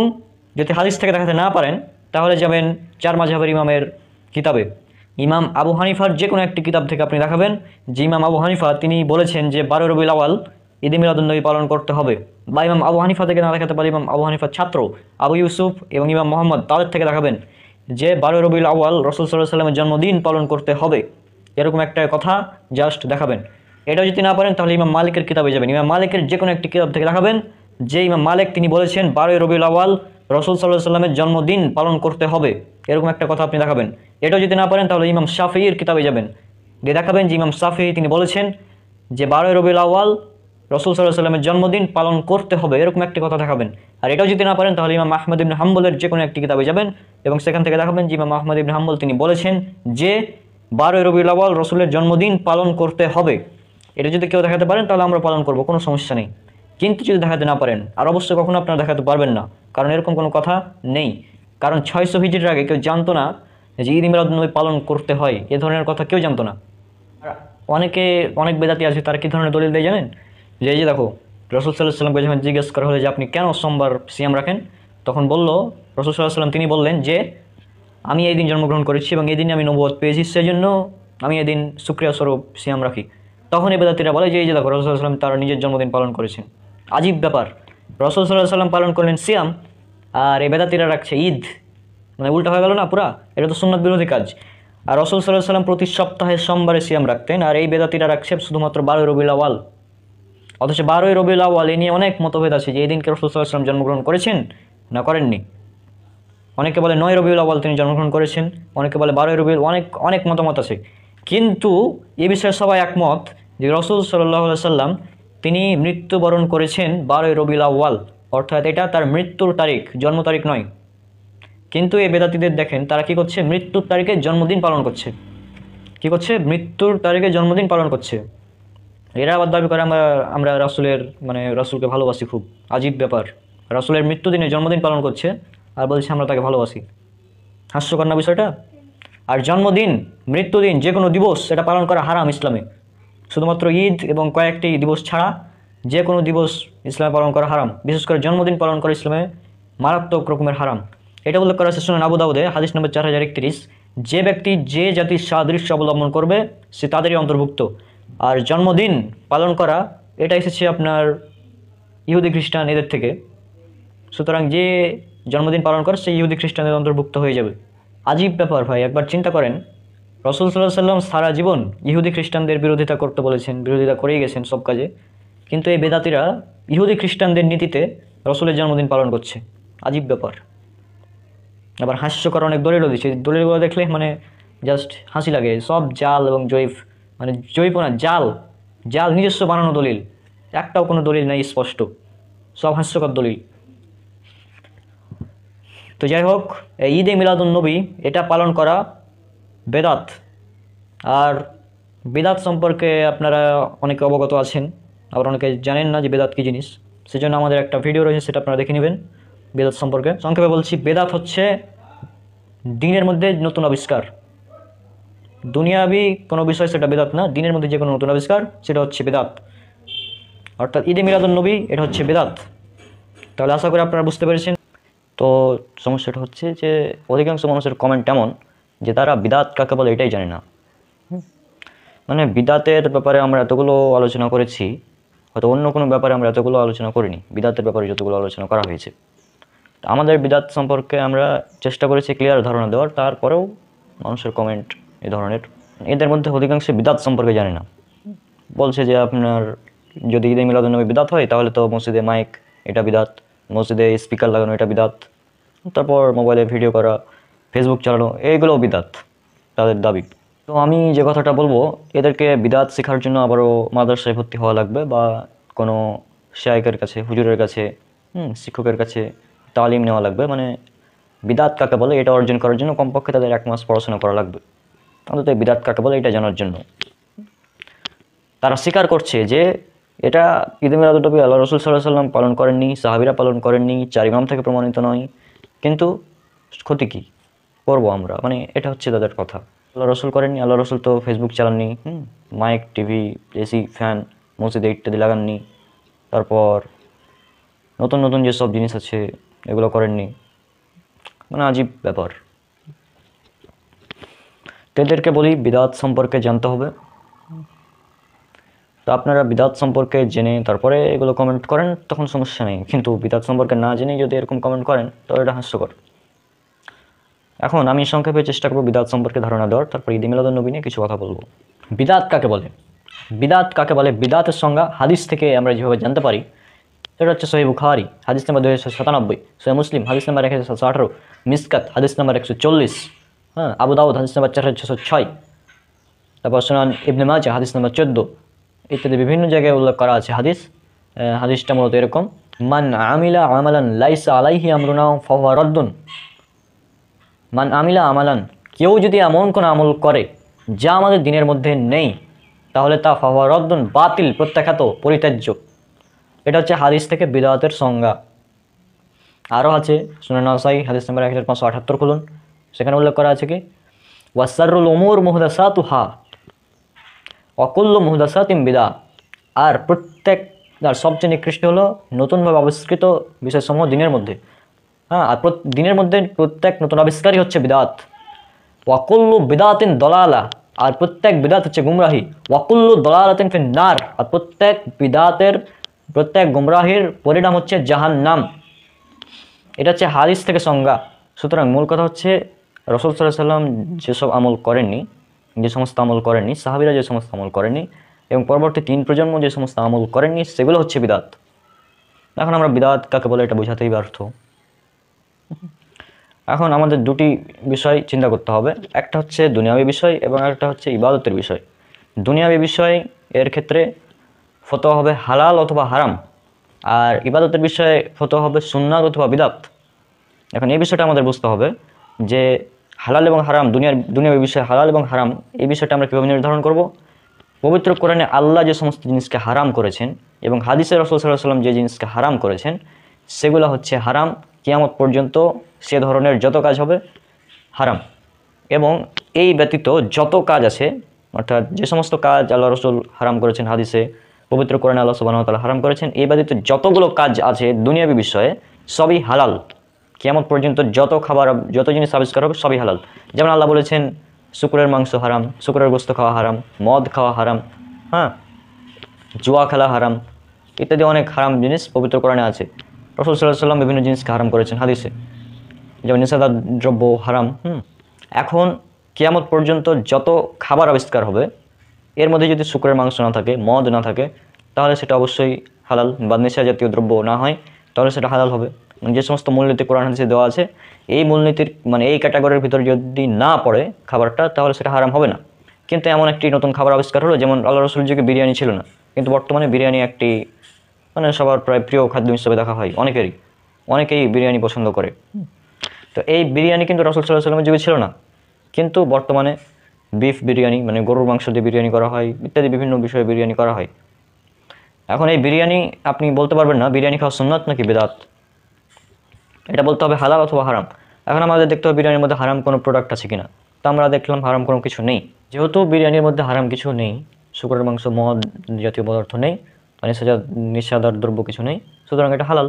যদি হাদিস থেকে দেখাতে না পারেন তাহলে যাবেন 4 মাযহাবের ইমামের কিতাবে, ইমাম আবু হানিফার যে কোনো একটি কিতাব থেকে আপনি দেখাবেন যে ইমাম আবু হানিফা তিনি বলেছেন যে 12 রবিউল আউয়াল ঈদে মিলাদুন্নবী পালন করতে হবে। বা ইমাম আবু হানিফা থেকে না দেখাতে পারে ইমাম আবু হানিফার ছাত্র আবু ইউসুফ এবং ইমাম মোহাম্মদ, তাদের থেকে দেখাবেন যে 12 রবিউল আউয়াল রাসূল সাল্লাল্লাহু আলাইহি সাল্লামের জন্মদিন পালন করতে হবে, এরকম একটা কথা জাস্ট দেখাবেন। এটা যদি না পারেন তাহলে ইমাম মালিকের কিতাবে যাবেন, ইমাম মালিকের যে কোনো একটি কিতাব থেকে দেখাবেন যে ইমাম মালিক তিনি বলেছেন 12 রবিউল আউয়াল রাসূল সাল্লাল্লাহু আলাইহি সাল্লামের জন্মদিন পালন করতে হবে, এরকম একটা কথা আপনি দেখাবেন। এটা যদি না পারেন তাহলে ইমাম শাফিঈর কিতাবে যাবেন, দিয়ে দেখাবেন যে ইমাম শাফিঈ তিনি বলেছেন যে 12 রবিউল আউয়াল রাসূল সাল্লাল্লাহু আলাইহি সাল্লামের জন্মদিন পালন করতে হবে, এরকম একটি কথা দেখাবেন। আর এটাও যদি না পারেন তাহলে ইমাম আহমদ ইবনে হাম্বলের যে কোনো একটি কিতাবে যাবেন এবং সেখান থেকে দেখাবেন যে ইমাম আহমদ ইবনে হাম্বল তিনি বলেছেন যে 12 রবিউল আউয়াল রাসূলের জন্মদিন পালন করতে হবে। এটা যদি কেউ দেখাতে পারেন তাহলে আমরা পালন করব, কোনো সমস্যা নেই। কিন্তু যদি দেখাতে না পারেন, আর অবশ্যই কখনো আপনারা দেখাতে পারবেন না, কারণ এরকম কোনো কথা নেই। কারণ 600 হিজরির আগে কেউ জানতো না যে ঈদ মিলাদুন্নবী পালন করতে হয়, এ ধরনের কথা কেউ জানতো না। আর অনেক বেদাতি আছে, তারা কী ধরনের দলিল দেয় জানেন? যে এই যে দেখো, রসুল সাল্লাহ সাল্লামকে যখন জিজ্ঞেস করা হলো যে আপনি কেন সোমবার সিয়াম রাখেন, তখন বলল রসুল সাল্লাহ সাল্লাম, তিনি বললেন যে আমি এই দিন জন্মগ্রহণ করেছি এবং এই দিনে আমি নবুয়ত পেয়েছি, সেজন্য আমি এই দিন শুকরিয়া স্বরূপ সিয়াম রাখি। তখন এই বেদাতিরা বলে যে এই যে দেখো, রসুল সাল্লাহ সাল্লাম তার নিজের জন্মদিন পালন করেছেন। আজীব ব্যাপার, রসুল সাল্লাহ সাল্লাম পালন করলেন সিয়াম, আর এই বেদাতিরা রাখছে ঈদ। মানে উল্টা হয়ে গেল না পুরা? এটা তো সুন্নাত বিরোধী কাজ। আর রসুল সাল্লাহ সাল্লাম প্রতি সপ্তাহে সোমবারে সিয়াম রাখতেন, আর এই বেদাতিরা রাখছে শুধুমাত্র 12 রবিউল আউয়াল। অথচ 12 রবিউল আউয়াল এ নিয়ে অনেক মতভেদ আছে যে এই দিনকে রসুল সাল্লাহ সাল্লাম জন্মগ্রহণ করেছেন না করেননি। অনেকে বলে 9 রবিউল আউয়াল তিনি জন্মগ্রহণ করেছেন, অনেকে বলে 12 রবিউল, অনেক মতামত আছে। কিন্তু এ বিষয়ে সবাই একমত যে রসুল সাল্লাল্লাহু আলাইহি সাল্লাম তিনি মৃত্যুবরণ করেছেন 12 রবিউল আউয়াল, অর্থাৎ এটা তার মৃত্যুর তারিখ, জন্ম তারিখ নয়। কিন্তু এই বেদাতিদের দেখেন তারা কি করছে, মৃত্যুর তারিখে জন্মদিন পালন করছে। কি করছে? মৃত্যুর তারিখে জন্মদিন পালন করছে। এরা আবার দাবি করে আমরা রাসূলকে ভালোবাসি। খুব আজীব ব্যাপার, রাসূলের মৃত্যুদিনে জন্মদিন পালন করছে আর বলছে আমরা তাকে ভালোবাসি। হাস্যকর না বিষয়টা? আর জন্মদিন, মৃত্যুদিন, যে কোনো দিবস এটা পালন করা হারাম ইসলামে। শুধুমাত্র ঈদ এবং কয়েকটি দিবস ছাড়া যে কোনো দিবস ইসলামে পালন করা হারাম। বিশেষ করে জন্মদিন পালন করা ইসলামে মারাত্মক রকমের হারাম। এটা উল্লেখ করা আছে সুনান আবু দাউদে, হাদিস নম্বর 4031, যে ব্যক্তি যে জাতির সাদৃশ্য অবলম্বন করবে সে তাদেরই অন্তর্ভুক্ত। আর জন্মদিন পালন করা এটা এসেছে আপনার ইহুদি খ্রিস্টান এদের থেকে। সুতরাং যে জন্মদিন পালন করে সে ইহুদি খ্রিস্টানদের অন্তর্ভুক্ত হয়ে যাবে। আজীব ব্যাপার ভাই, একবার চিন্তা করেন। রসুল সাল্লাল্লাহু আলাইহি সাল্লাম সারা জীবন ইহুদি খ্রিস্টানদের বিরোধিতা করতে বলেছেন, বিরোধিতা করেই গেছেন সব কাজে। কিন্তু এই বেদাতিরা ইহুদি খ্রিস্টানদের নীতিতে রসুলের জন্মদিন পালন করছে। আজীব ব্যাপার। আবার হাস্যকর অনেক দলিলও দিচ্ছে, দলিলগুলো দেখলে জাস্ট হাসি লাগে। সব জাল এবং জয়ীফ, জয়ীফ না, জাল নিজস্ব বানানো দলিল, একটাও কোনো দলিল নেই স্পষ্ট, সব হাস্যকর দলিল। তো যাই হোক, এই ঈদে মিলাদুন নবী এটা পালন করা বেদাত। আর বেদাত সম্পর্কে আপনারা অনেকে অবগত আছেন, আবার অনেকে জানেন না যে বেদাত কী জিনিস। সেজন্য আমাদের একটা ভিডিও রয়েছে, সেটা আপনারা দেখে নেবেন বেদাত সম্পর্কে। সংক্ষেপে বলছি, বেদাত হচ্ছে দিনের মধ্যে নতুন আবিষ্কার। দুনিয়াবি কোনো বিষয় সেটা বেদাত না, দিনের মধ্যে যে কোনো নতুন আবিষ্কার সেটা হচ্ছে বেদাত। অর্থাৎ ঈদে মিলাদুন নবী এটা হচ্ছে বেদাত। তাহলে আশা করি আপনারা বুঝতে পেরেছেন। তো সমস্যাটা হচ্ছে যে অধিকাংশ মানুষের কমেন্ট এমন যে তারা বিদাত কাকে বলে এটাই জানে না। বিদাতের ব্যাপারে আমরা এতগুলো আলোচনা করেছি, হয়তো অন্য কোনো ব্যাপারে আমরা এতগুলো আলোচনা করিনি। বিদাতের ব্যাপারে যতগুলো আলোচনা করা হয়েছে, আমাদের বিদাত সম্পর্কে আমরা চেষ্টা করেছি ক্লিয়ার ধারণা দেওয়ার, তারপরেও মানুষের কমেন্ট এই ধরনের। এদের মধ্যে অধিকাংশ বিদাত সম্পর্কে জানে না। বলছে যে আপনার যদি ঈদে মিলাদুন নবী বিদাত হয় তাহলে তো মসজিদে মাইক এটা বিদাত, মসজিদে স্পিকার লাগানো এটা বিদাত, তারপর মোবাইলে ভিডিও করা, ফেসবুক চালানো, এইগুলোও বিদাত তাদের দাবি। তো আমি যে কথাটা বলবো, এদেরকে বিদাত শেখার জন্য আবারও মাদ্রাসায় ভর্তি হওয়া লাগবে বা কোনো শায়েখের কাছে, হুজুরের কাছে, শিক্ষকের কাছে তালিম নেওয়া লাগবে। বিদাত কাকে বলে এটা অর্জন করার জন্য কমপক্ষে তাদের 1 মাস পড়াশোনা করা লাগবে, অন্তত বিদাত কাকে বলে এটা জানার জন্য। তারা স্বীকার করছে যে এটা ঈদে মিলাদুন নবী আল্লাহ রসুল সাল্লাল্লাহু আলাইহি সাল্লাম পালন করেননি, সাহাবীরা পালন করেননি, 4 ইমাম থেকে প্রমাণিত নয়। কিন্তু ক্ষতি কী করবো আমরা? এটা হচ্ছে তাদের কথা। আল্লাহ রসুল করেননি, আল্লাহ রসুল তো ফেসবুক চালাননি, মাইক, টিভি, এসি, ফ্যান মসজিদে ইত্যাদি লাগাননি, তারপর নতুন নতুন যেসব জিনিস আছে এগুলো করেননি। আজীব ব্যাপার। এদেরকে বলি বিদাত সম্পর্কে জানতে হবে। তো আপনারা বিদাত সম্পর্কে জেনে তারপরে এগুলো কমেন্ট করেন, তখন সমস্যা নেই। কিন্তু বিদাত সম্পর্কে না জেনেই যদি এরকম কমেন্ট করেন তাহলে এটা হাস্যকর। এখন আমি সংক্ষেপে চেষ্টা করবো বিদাত সম্পর্কে ধারণা দেওয়ার, তারপর ঈদে মিলাদুন নবী নিয়ে কিছু কথা বলবো। বিদাত কাকে বলে? বিদাত কাকে বলে? বিদাতের সংজ্ঞা হাদিস থেকে আমরা যেভাবে জানতে পারি সেটা হচ্ছে সহিহ বুখারী হাদিস নাম্বার 297, সহিহ মুসলিম হাদিস নাম্বার 1718, মিসকাত হাদিস নাম্বার 140, আবু দাউদ হাদিস নাম্বার 4606, তারপর সুনান ইবনে মাজাহ হাদিস নাম্বার 14 ইত্যাদি বিভিন্ন জায়গায় উল্লেখ করা আছে হাদিস। হাদিসটা মূলত এরকম: মান আমিলা আমালান লাইসা আলাইহি আমরুনা ফাহুয়া রাদ্দুন। মান আমিলা আমালান, কেউ যদি এমন কোনো আমল করে যা আমাদের দিনের মধ্যে নেই তাহলে তা ফাহুয়া রাদ্দুন, বাতিল, প্রত্যাখ্যাত, পরিত্যাজ্য। এটা হচ্ছে হাদিস থেকে বিদাতের সংজ্ঞা। আরও আছে সুনান নাসাই হাদিস নাম্বার 1578 খুলুন, সেখানে উল্লেখ করা আছে কি ওয়াসারুল উমুর মুহদাসাতুহা, ওয়াকুল্লু মুহদাসাতিন বিদআ, আর সবচেয়ে নিকৃষ্ট হলো নতুনভাবে আবিষ্কৃত বিষয়সমূহ দিনের মধ্যে। হ্যাঁ, আর দিনের মধ্যে প্রত্যেক নতুন আবিষ্কারই হচ্ছে বিদাত। ওয়াকুল্লু বিদাতিন দলালা, আর প্রত্যেক বিদাত হচ্ছে গুমরাহি। ওয়াকুল্লু দলালাতিন ফিন্নার, আর প্রত্যেক গুমরাহির পরিণাম হচ্ছে জাহান্নাম। এটা হচ্ছে হাদিস থেকে সংজ্ঞা। সুতরাং মূল কথা হচ্ছে রাসূল সাল্লাল্লাহু আলাইহি ওয়াসাল্লাম যেসব আমল করেননি, যে সমস্ত আমল করেননি, সাহাবীরা যে সমস্ত আমল করেননি, এবং পরবর্তী 3 প্রজন্ম যে সমস্ত আমল করেননি, সেগুলো হচ্ছে বিদাত। এখন আমরা বিদাত কাকে বলে এটা বোঝাতেই ব্যর্থ। এখন আমাদের দুটি বিষয় চিন্তা করতে হবে, একটা হচ্ছে দুনিয়াবী বিষয় এবং একটা হচ্ছে ইবাদতের বিষয়। দুনিয়াবী বিষয় এর ক্ষেত্রে ফতোয়া হবে হালাল অথবা হারাম, আর ইবাদতের বিষয়ে ফতোয়া হবে সুন্নাত অথবা বিদাত। এখন এই বিষয়টা আমাদের বুঝতে হবে যে হালাল এবং হারাম, দুনিয়াবী বিষয়ে হালাল এবং হারাম, এই বিষয়টা আমরা কীভাবে নির্ধারণ করব। পবিত্র কোরআনে আল্লাহ যে সমস্ত জিনিসকে হারাম করেছেন এবং হাদিসে রাসূল সাল্লাল্লাহু আলাইহি ওয়াসাল্লাম যে জিনিসকে হারাম করেছেন, সেগুলো হচ্ছে হারাম। কিয়ামত পর্যন্ত সে ধরনের যত কাজ হবে হারাম, এবং এই ব্যতীত যত কাজ আছে, অর্থাৎ যে সমস্ত কাজ আল্লাহ রাসূল হারাম করেছেন হাদিসে, পবিত্র কোরআনে আল্লাহ সুবহানাহু ওয়া তাআলা হারাম করেছেন, এই ব্যতীত যতগুলো কাজ আছে দুনিয়াবী বিষয়ে সবই হালাল। কিয়ামত পর্যন্ত যত জিনিস আবিষ্কার হবে সবই হালাল। যেমন আল্লাহ বলেছেন শুকরের মাংস হারাম, শুকরের গোশত খাওয়া হারাম, মদ খাওয়া হারাম, হ্যাঁ, জুয়া খেলা হারাম, ইত্যাদি অনেক হারাম জিনিস পবিত্র কোরআনে আছে। রাসূল সাল্লাল্লাহু আলাইহি ওয়াসাল্লাম বিভিন্ন জিনিসকে হারাম করেছেন হাদিসে, যেমন নেশাদার দ্রব্য হারাম। এখন কিয়ামত পর্যন্ত যত খাবার আবিষ্কার হবে এর মধ্যে যদি শুকরের মাংস না থাকে, মদ না থাকে, তাহলে সেটা অবশ্যই হালাল, বা নেশা জাতীয় দ্রব্য না হয় তাহলে সেটা হালাল হবে। যে সমস্ত মূলনীতি কোরআন হাদিসে দেওয়া আছে, এই মূলনীতির এই ক্যাটাগরির ভিতরে যদি না পড়ে খাবারটা, তাহলে সেটা হারাম হবে না। কিন্তু এমন একটি নতুন খাবার আবিষ্কার হলো, যেমন আল্লাহ রাসূলের যুগে বিরিয়ানি ছিল না, কিন্তু বর্তমানে বিরিয়ানি একটি সবার প্রায় প্রিয় খাদ্য হিসেবে দেখা হয়। অনেকেই বিরিয়ানি পছন্দ করে। তো এই বিরিয়ানি কিন্তু রাসূল সাল্লাল্লাহু আলাইহি ওয়াসাল্লামের যুগে ছিল না, কিন্তু বর্তমানে বিফ বিরিয়ানি, গরুর মাংস দিয়ে বিরিয়ানি করা হয়, ইত্যাদি বিভিন্ন বিষয়ে বিরিয়ানি করা হয়। এখন এই বিরিয়ানি আপনি বলতে পারবেন না বিরিয়ানি খাওয়া সুন্নাত নাকি বিদআত, এটা বলতে হবে হালাল অথবা হারাম। এখন আমাদের দেখতে হবে বিরিয়ানির মধ্যে হারাম কোনো প্রোডাক্ট আছে কিনা। তো আমরা দেখলাম হারাম কোনো কিছু নেই। যেহেতু বিরিয়ানির মধ্যে হারাম কিছু নেই, শুকরের মাংস, মদ জাতীয় পদার্থ নেই, নেশাদার দ্রব্য কিছু নেই, সুতরাং এটা হালাল।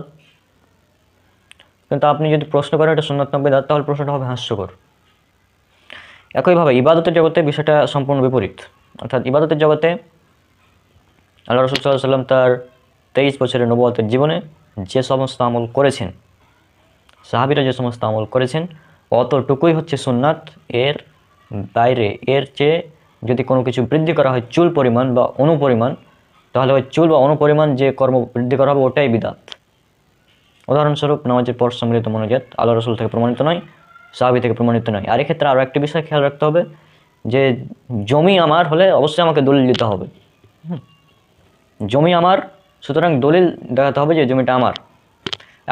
কিন্তু আপনি যদি প্রশ্ন করেন এটা সুন্নাত না বিদআত, তাহলে প্রশ্নটা হবে হাস্যকর। একইভাবে ইবাদতের জগতে বিষয়টা সম্পূর্ণ বিপরীত। অর্থাৎ ইবাদতের জগতে আল্লাহ রাসূল সাল্লাল্লাহু আলাইহি ওয়াসাল্লাম তার 23 বছরের নবুয়তের জীবনে যে সমস্ত আমল করেছেন, সাহাবীরা যে সমস্ত আমল করেছেন, অতটুকুই হচ্ছে সুন্নাত। এর বাইরে, এর চেয়ে যদি কোনো কিছু বৃদ্ধি করা হয় চুল পরিমাণ বা অনুপরিমাণ, তাহলে ওই চুল বা অনুপরিমাণ যে কর্ম বৃদ্ধি করা হবে ওটাই বিদআত। উদাহরণস্বরূপ নামাজের পর সম্মিলিত মোনাজাত আল্লাহ রাসূল থেকে প্রমাণিত নয়, সাহাবী থেকে প্রমাণিত নয়। আর এক্ষেত্রে আরও একটি বিষয় খেয়াল রাখতে হবে যে জমি আমার হলে অবশ্যই আমাকে দলিল দিতে হবে। জমি আমার, সুতরাং দলিল দেখাতে হবে যে জমিটা আমার।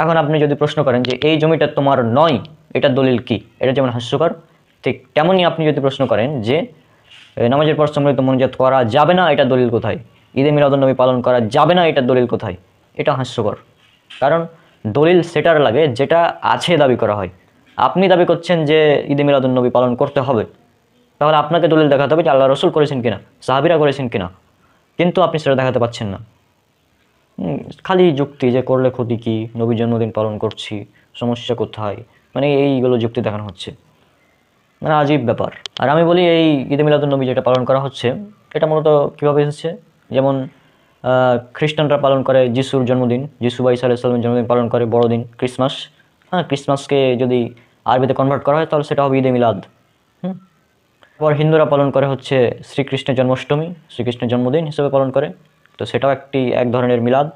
এখন আপনি যদি প্রশ্ন করেন যে এই জমিটা তোমার নয়, এটার দলিল কি, এটা যেমন হাস্যকর, ঠিক তেমনই আপনি যদি প্রশ্ন করেন যে নামাজের পর সম্মিলিত মোনাজাত করা যাবে না, এটার দলিল কোথায়, ঈদে মিলাদুন্নবী পালন করা যাবে না, এটার দলিল কোথায়, এটা হাস্যকর। কারণ দলিল সেটার লাগে যেটা আছে দাবি করা হয়। আপনি দাবি করছেন যে ঈদে মিলাদুন্নবী পালন করতে হবে, তাহলে আপনাকে দলিল দেখাতে হবে যে আল্লাহ রাসূল করেছেন কিনা, সাহাবীরা করেছেন কিনা, কিন্তু আপনি সেটা দেখাতে পাচ্ছেন না। খালি যুক্তি যে করলে ক্ষতি কি, নবীর জন্মদিন পালন করছি, সমস্যা কোথায়, এইগুলো যুক্তি দেখানো হচ্ছে, আজীব ব্যাপার। আর আমি বলি এই ঈদে মিলাদুন্নবী যেটা পালন করা হচ্ছে, এটা মূলত কীভাবে এসেছে, যেমন খ্রিস্টানরা পালন করে যিশুর জন্মদিন, যিশু ভাই ঈসা আলাইহিস সালামের জন্মদিন পালন করে বড়দিন, ক্রিসমাস। ক্রিসমাসকে যদি আরবিতে কনভার্ট করা হয় তাহলে সেটা হবে ঈদে মিলাদ। পর হিন্দুরা পালন করে হচ্ছে শ্রীকৃষ্ণের জন্মাষ্টমী, শ্রীকৃষ্ণের জন্মদিন হিসেবে পালন করে, তো সেটাও এক ধরনের মিলাদ।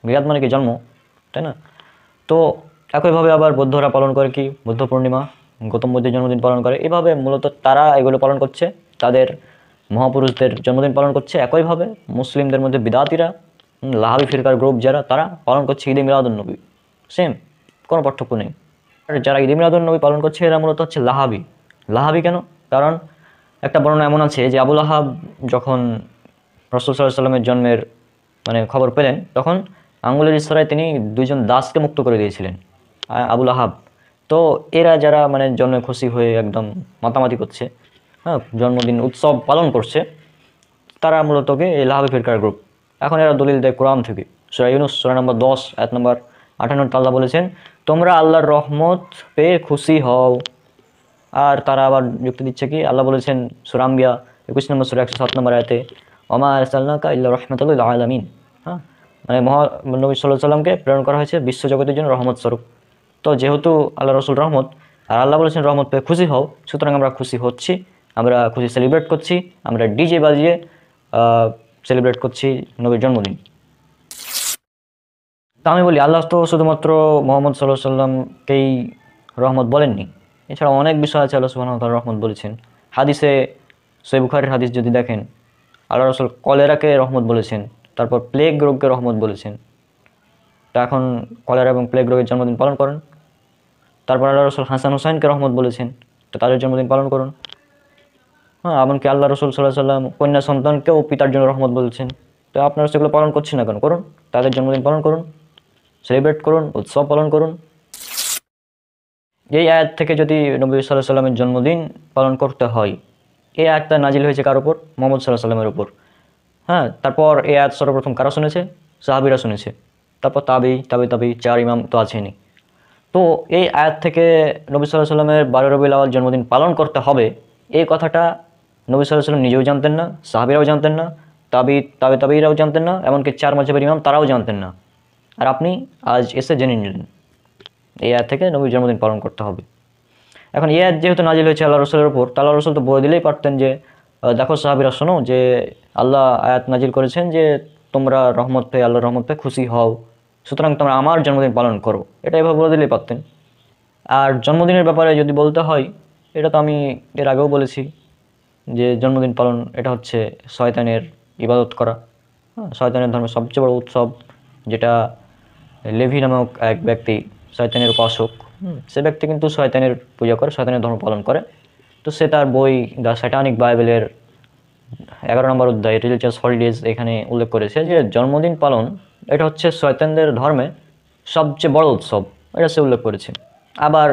মিলাদ মানে কি জন্ম, তাই না? তো একইভাবে আবার বৌদ্ধরা পালন করে কি বুদ্ধ পূর্ণিমা, গৌতম বুদ্ধের জন্মদিন পালন করে। এভাবে মূলত তারা এগুলো পালন করছে, তাদের মহাপুরুষদের জন্মদিন পালন করছে। একইভাবে মুসলিমদের মধ্যে বিদাতিরা, লাহাবি ফিরকার গ্রুপ যারা, তারা পালন করছে ঈদে মিলাদুন্নবী, সেম, কোনো পার্থক্য নেই। আর যারা ঈদে মিলাদুন্নবী পালন করছে এরা মূলত হচ্ছে লাহাবি। লাহাবি কেন? কারণ একটা বর্ণনা এমন আছে যে আবু লাহাব যখন রাসূল সাল্লাল্লাহু আলাইহি ওয়াসাল্লামের জন্মের খবর পেলেন, তখন আঙ্গুলের ইশারায় তিনি 2জন দাসকে মুক্ত করে দিয়েছিলেন, আবু লাহাব। তো এরা যারা জন্মে খুশি হয়ে একদম মাতামাতি করছে, জন্মদিন উৎসব পালন করছে, তারা মূলত কি এই লাহাবি ফিরকার গ্রুপ। এখন এরা দলিল দেয় কোরআন থেকে। সূরা ইউনূস সূরা নম্বর 10 আয়াত নম্বর 58 আল্লাহ বলেছেন, তোমরা আল্লাহর রহমত পেয়ে খুশি হও। আর তারা আবার যুক্তি দিচ্ছে কি, আল্লাহ বলেছেন সূরা আম্বিয়া 21 নম্বর সূরা 107 নম্বর আয়াতে, ওমা আরসালনাকা ইল্লা রাহমাতাল লিল আলামিন। হ্যাঁ, মানে নবী সাল্লাল্লাহু আলাইহি সাল্লামকে প্রেরণ করা হয়েছে বিশ্বজগতের জন্য রহমত স্বরূপ। তো যেহেতু আল্লাহ রসুল রহমত, আর আল্লাহ বলেছেন রহমত পেয়ে খুশি হও, সুতরাং আমরা খুশি হচ্ছি, আমরা খুশি সেলিব্রেট করছি, আমরা ডিজে বাজিয়ে সেলিব্রেট করছি নবীর জন্মদিন। তা আমি বলি, আল্লাহ তো শুধুমাত্র মোহাম্মদ সাল্লাল্লাহু আলাইহি সাল্লামকেই রহমত বলেননি, এছাড়া অনেক বিষয় আছে আল্লাহ সুবহানাহু ওয়া তাআলা রহমত বলেছেন। হাদিসে সহিহ বুখারীর হাদিস যদি দেখেন, আল্লাহ রসুল কলেরাকে রহমত বলেছেন, তারপর প্লেগ রোগকে রহমত বলেছেন। তা এখন কলেরা এবং প্লেগ রোগের জন্মদিন পালন করেন। তারপর আল্লাহ রসুল হাসান হুসাইনকে রহমত বলেছেন, তো তাদের জন্মদিন পালন করুন। হ্যাঁ, এমনকি আল্লাহ রসুল সাল্লাল্লাহু আলাইহি সাল্লাম কন্যা সন্তানকেও পিতার জন্য রহমত বলেছেন। তো আপনারা সেগুলো পালন করছেন না কেন? করুন, তাদের জন্মদিন পালন করুন, সেলিব্রেট করুন, উৎসব পালন করুন। এই আয়াত থেকে যদি নবী সাল্লাল্লাহু আলাইহি সাল্লামের জন্মদিন পালন করতে হয়, এই আয়াতটা নাজিল হয়েছে কার উপর? মুহাম্মদ সাল্লাল্লাহু আলাইহি সাল্লামের উপর। হ্যাঁ, তারপর এই আয়াত সর্বপ্রথম কারা শুনেছে? সাহাবীরা শুনেছে। তারপর তাবি 4 ইমাম তো আছেনই। তো এই আয়াত থেকে নবী সাল্লাল্লাহু আলাইহি সাল্লামের 12 রবিউল আউয়াল জন্মদিন পালন করতে হবে, এই কথাটা নবী সাল্লাল্লাহু আলাইহি সাল্লাম নিজেও জানতেন না, সাহাবীরাও জানতেন না, তাবিরাও জানতেন না, এমনকি 4 মাযহাবের ইমাম তারাও জানতেন না। আর আপনি আজ এসে জেনে নিলেন এই আয়াত থেকে নবীর জন্মদিন পালন করতে হবে। এখন এই আয়াত যেহেতু নাজিল হয়েছে আল্লাহ রসুলের উপর, তা আল্লাহ রসুল তো বলে দিলেই পারতেন যে দেখো সাহাবীরা শোনো, যে আল্লাহ আয়াত নাজিল করেছেন যে তোমরা রহমত পেয়ে, আল্লাহর রহমত পেয়ে খুশি হও, সুতরাং তোমরা আমার জন্মদিন পালন করো, এটা এভাবে বলে দিলেই পারতেন। আর জন্মদিনের ব্যাপারে যদি বলতে হয়, এটা তো আমি এর আগেও বলেছি যে জন্মদিন পালন এটা হচ্ছে শয়তানের ইবাদত করা। হ্যাঁ, শয়তানের ধর্মের সবচেয়ে বড় উৎসব, যেটা লেভি নামক এক ব্যক্তি, শয়তানের উপাসক, সে ব্যক্তি কিন্তু শয়তানের পূজা করে, শয়তানের ধর্ম পালন করে। তো সে তার বই দ্য স্যাটানিক বাইবেলের 11 নম্বর অধ্যায় রিলিজিয়াস হলিডেজ এখানে উল্লেখ করেছে যে জন্মদিন পালন এটা হচ্ছে শয়তানদের ধর্মে সবচেয়ে বড় উৎসব, এটা সে উল্লেখ করেছে। আবার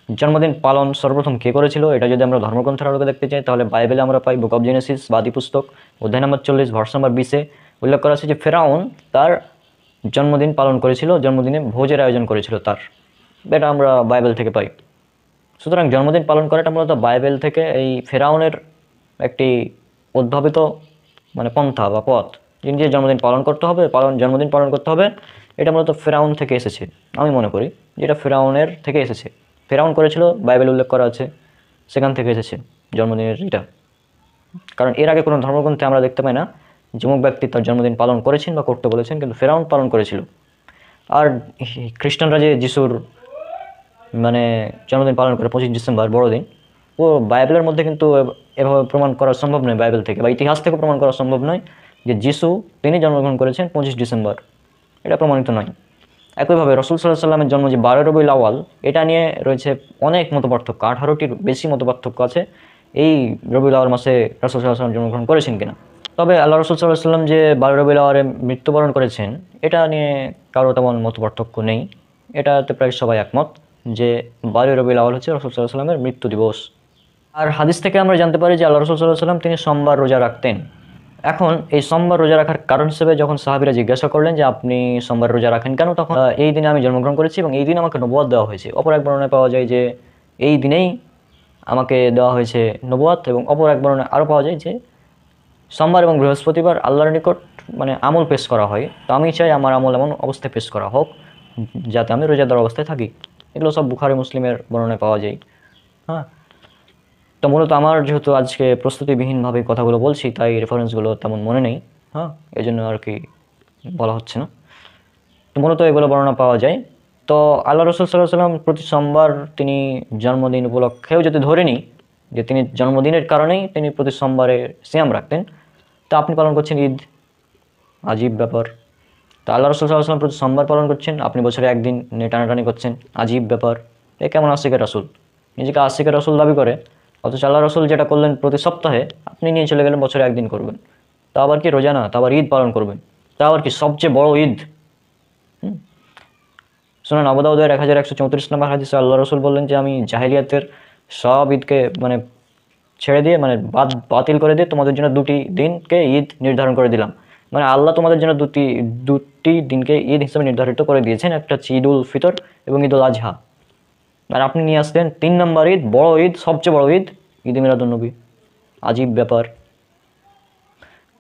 জন্মদিন পালন সর্বপ্রথম কে করেছিল, এটা যদি আমরা ধর্মগ্রন্থের আলোকে দেখতে চাই, তাহলে বাইবেলে আমরা পাই বুক অব জেনেসিস বা আদি পুস্তক অধ্যায় নম্বর 40 ভার্স নম্বর 20-এ উল্লেখ করা আছে যে ফেরাউন তার জন্মদিন পালন করেছিল, জন্মদিনে ভোজের আয়োজন করেছিল তার, এটা আমরা বাইবেল থেকে পাই। সুতরাং জন্মদিন পালন করাটা মূলত বাইবেল থেকে এই ফেরাউনের একটি উদ্ভাবিত মানে পন্থা বা পথ, যে জন্মদিন পালন করতে হবে, জন্মদিন পালন করতে হবে, এটা মূলত ফেরাউন থেকে এসেছে। আমি মনে করি যেটা ফেরাউনের থেকে এসেছে, ফেরাউন করেছিল, বাইবেল উল্লেখ করা আছে, সেখান থেকে এসেছে জন্মদিনের এটা। কারণ এর আগে কোনো ধর্মগ্রন্থে আমরা দেখতে পাই না যুবক ব্যক্তি তার জন্মদিন পালন করেছেন বা করতে বলেছেন, কিন্তু ফেরাউন পালন করেছিল। আর খ্রিস্টানরা যে যিশুর মানে জন্মদিন পালন করে 25 ডিসেম্বর বড়দিন, ও বাইবেলের মধ্যে কিন্তু এভাবে প্রমাণ করা সম্ভব নয়, বাইবেল থেকে বা ইতিহাস থেকে প্রমাণ করা সম্ভব নয় যে যিশু তিনি জন্মগ্রহণ করেছেন 25 ডিসেম্বর, এটা প্রমাণিত নয়। একইভাবে রসুল সাল্লাল্লাহু আলাইহি সাল্লামের জন্ম যে 12 রবিউল আউয়াল, এটা নিয়ে রয়েছে অনেক মতপার্থক্য, 18টির বেশি মতপার্থক্য আছে এই রবিউল আউয়াল মাসে রসুল সাল্লাল্লাহু আলাইহি সাল্লাম জন্মগ্রহণ করেছেন কিনা। তবে আল্লাহ রসুল সাল্লাল্লাহু আলাইহি সাল্লাম যে 12 রবিউল আউয়ালে মৃত্যুবরণ করেছেন, এটা নিয়ে কারো তেমন মতপার্থক্য নেই, এটাতে প্রায় সবাই একমত যে 12 রবিউল আউয়াল হচ্ছে রসুল সাল্লাল্লাহু আলাইহি সাল্লামের মৃত্যু দিবস। আর হাদিস থেকে আমরা জানতে পারি যে আল্লাহ রসুল সাল্লাল্লাহু আলাইহি সাল্লাম তিনি সোমবার রোজা রাখতেন। এখন এই সোমবার রোজা রাখার কারণ হিসেবে যখন সাহাবীরা জিজ্ঞাসা করলেন যে আপনি সোমবার রোজা রাখেন কেন, তখন এই দিনে আমি জন্মগ্রহণ করেছি এবং এই দিন আমাকে নবুয়ত দেওয়া হয়েছে। অপর এক বর্ণনায় পাওয়া যায় যে এই দিনেই আমাকে দেওয়া হয়েছে নবুয়ত, এবং অপর এক বর্ণনায় আরও পাওয়া যায় যে সোমবার এবং বৃহস্পতিবার আল্লাহর নিকট মানে আমল পেশ করা হয়। তো আমি চাই আমার আমল এমন অবস্থায় পেশ করা হোক যাতে আমি রোজাদার অবস্থায় থাকি। এগুলো সব বুখারী মুসলিমের বর্ণনায় পাওয়া যায়। হ্যাঁ, তো মূলত আমার যেহেতু আজকে প্রস্তুতিবিহীনভাবে কথাগুলো বলছি, তাই রেফারেন্সগুলো তেমন মনে নেই। হ্যাঁ, এই জন্য আর কি বলা হচ্ছে না। তো মূলত এগুলো বর্ণনা পাওয়া যায়। তো আল্লাহ রসুল সাল্লাল্লাহু আলাইহি সাল্লাম প্রতি সোমবার তিনি জন্মদিন উপলক্ষেও যদি ধরে নিই যে তিনি জন্মদিনের কারণেই তিনি প্রতি সোমবারে সিয়াম রাখতেন, তা আপনি পালন করছেন ঈদ, আজীব ব্যাপার। তো আল্লাহ রসুল সাল্লাল্লাহু আলাইহি সাল্লাম প্রতি সোমবার পালন করছেন, আপনি বছরে একদিন টানাটানি করছেন, আজীব ব্যাপার। এ কেমন আশিকের রাসূল, নিজেকে আশিকের রাসূল দাবি করে, অথচ আল্লাহ রসুল যেটা করলেন প্রতি সপ্তাহে আপনি নিয়ে চলে গেলেন বছরে একদিন করবেন। তা আবার কি রোজা না, তা আবার ঈদ পালন করবেন, তা আবার কি সবচেয়ে বড় ঈদ। সুনান আবু দাউদের 1134 নম্বর হাদিসে আল্লাহ রসুল বললেন যে আমি জাহেলিয়াতের সব ঈদকে মানে ছেড়ে দিয়ে মানে বাতিল করে দিয়ে তোমাদের জন্য 2টি দিনকে ঈদ নির্ধারণ করে দিলাম। মানে আল্লাহ তোমাদের জন্য দুটি দিনকে ঈদ হিসেবে নির্ধারিত করে দিয়েছেন, একটা হচ্ছে ঈদ উল ফিতর এবং ঈদ উল আজহা। আর আপনি নিয়ে আসলেন 3 নম্বর ঈদ, বড় ঈদ, সবচেয়ে বড় ঈদ, ঈদ মিলাদুন্নবী। আজীব ব্যাপার।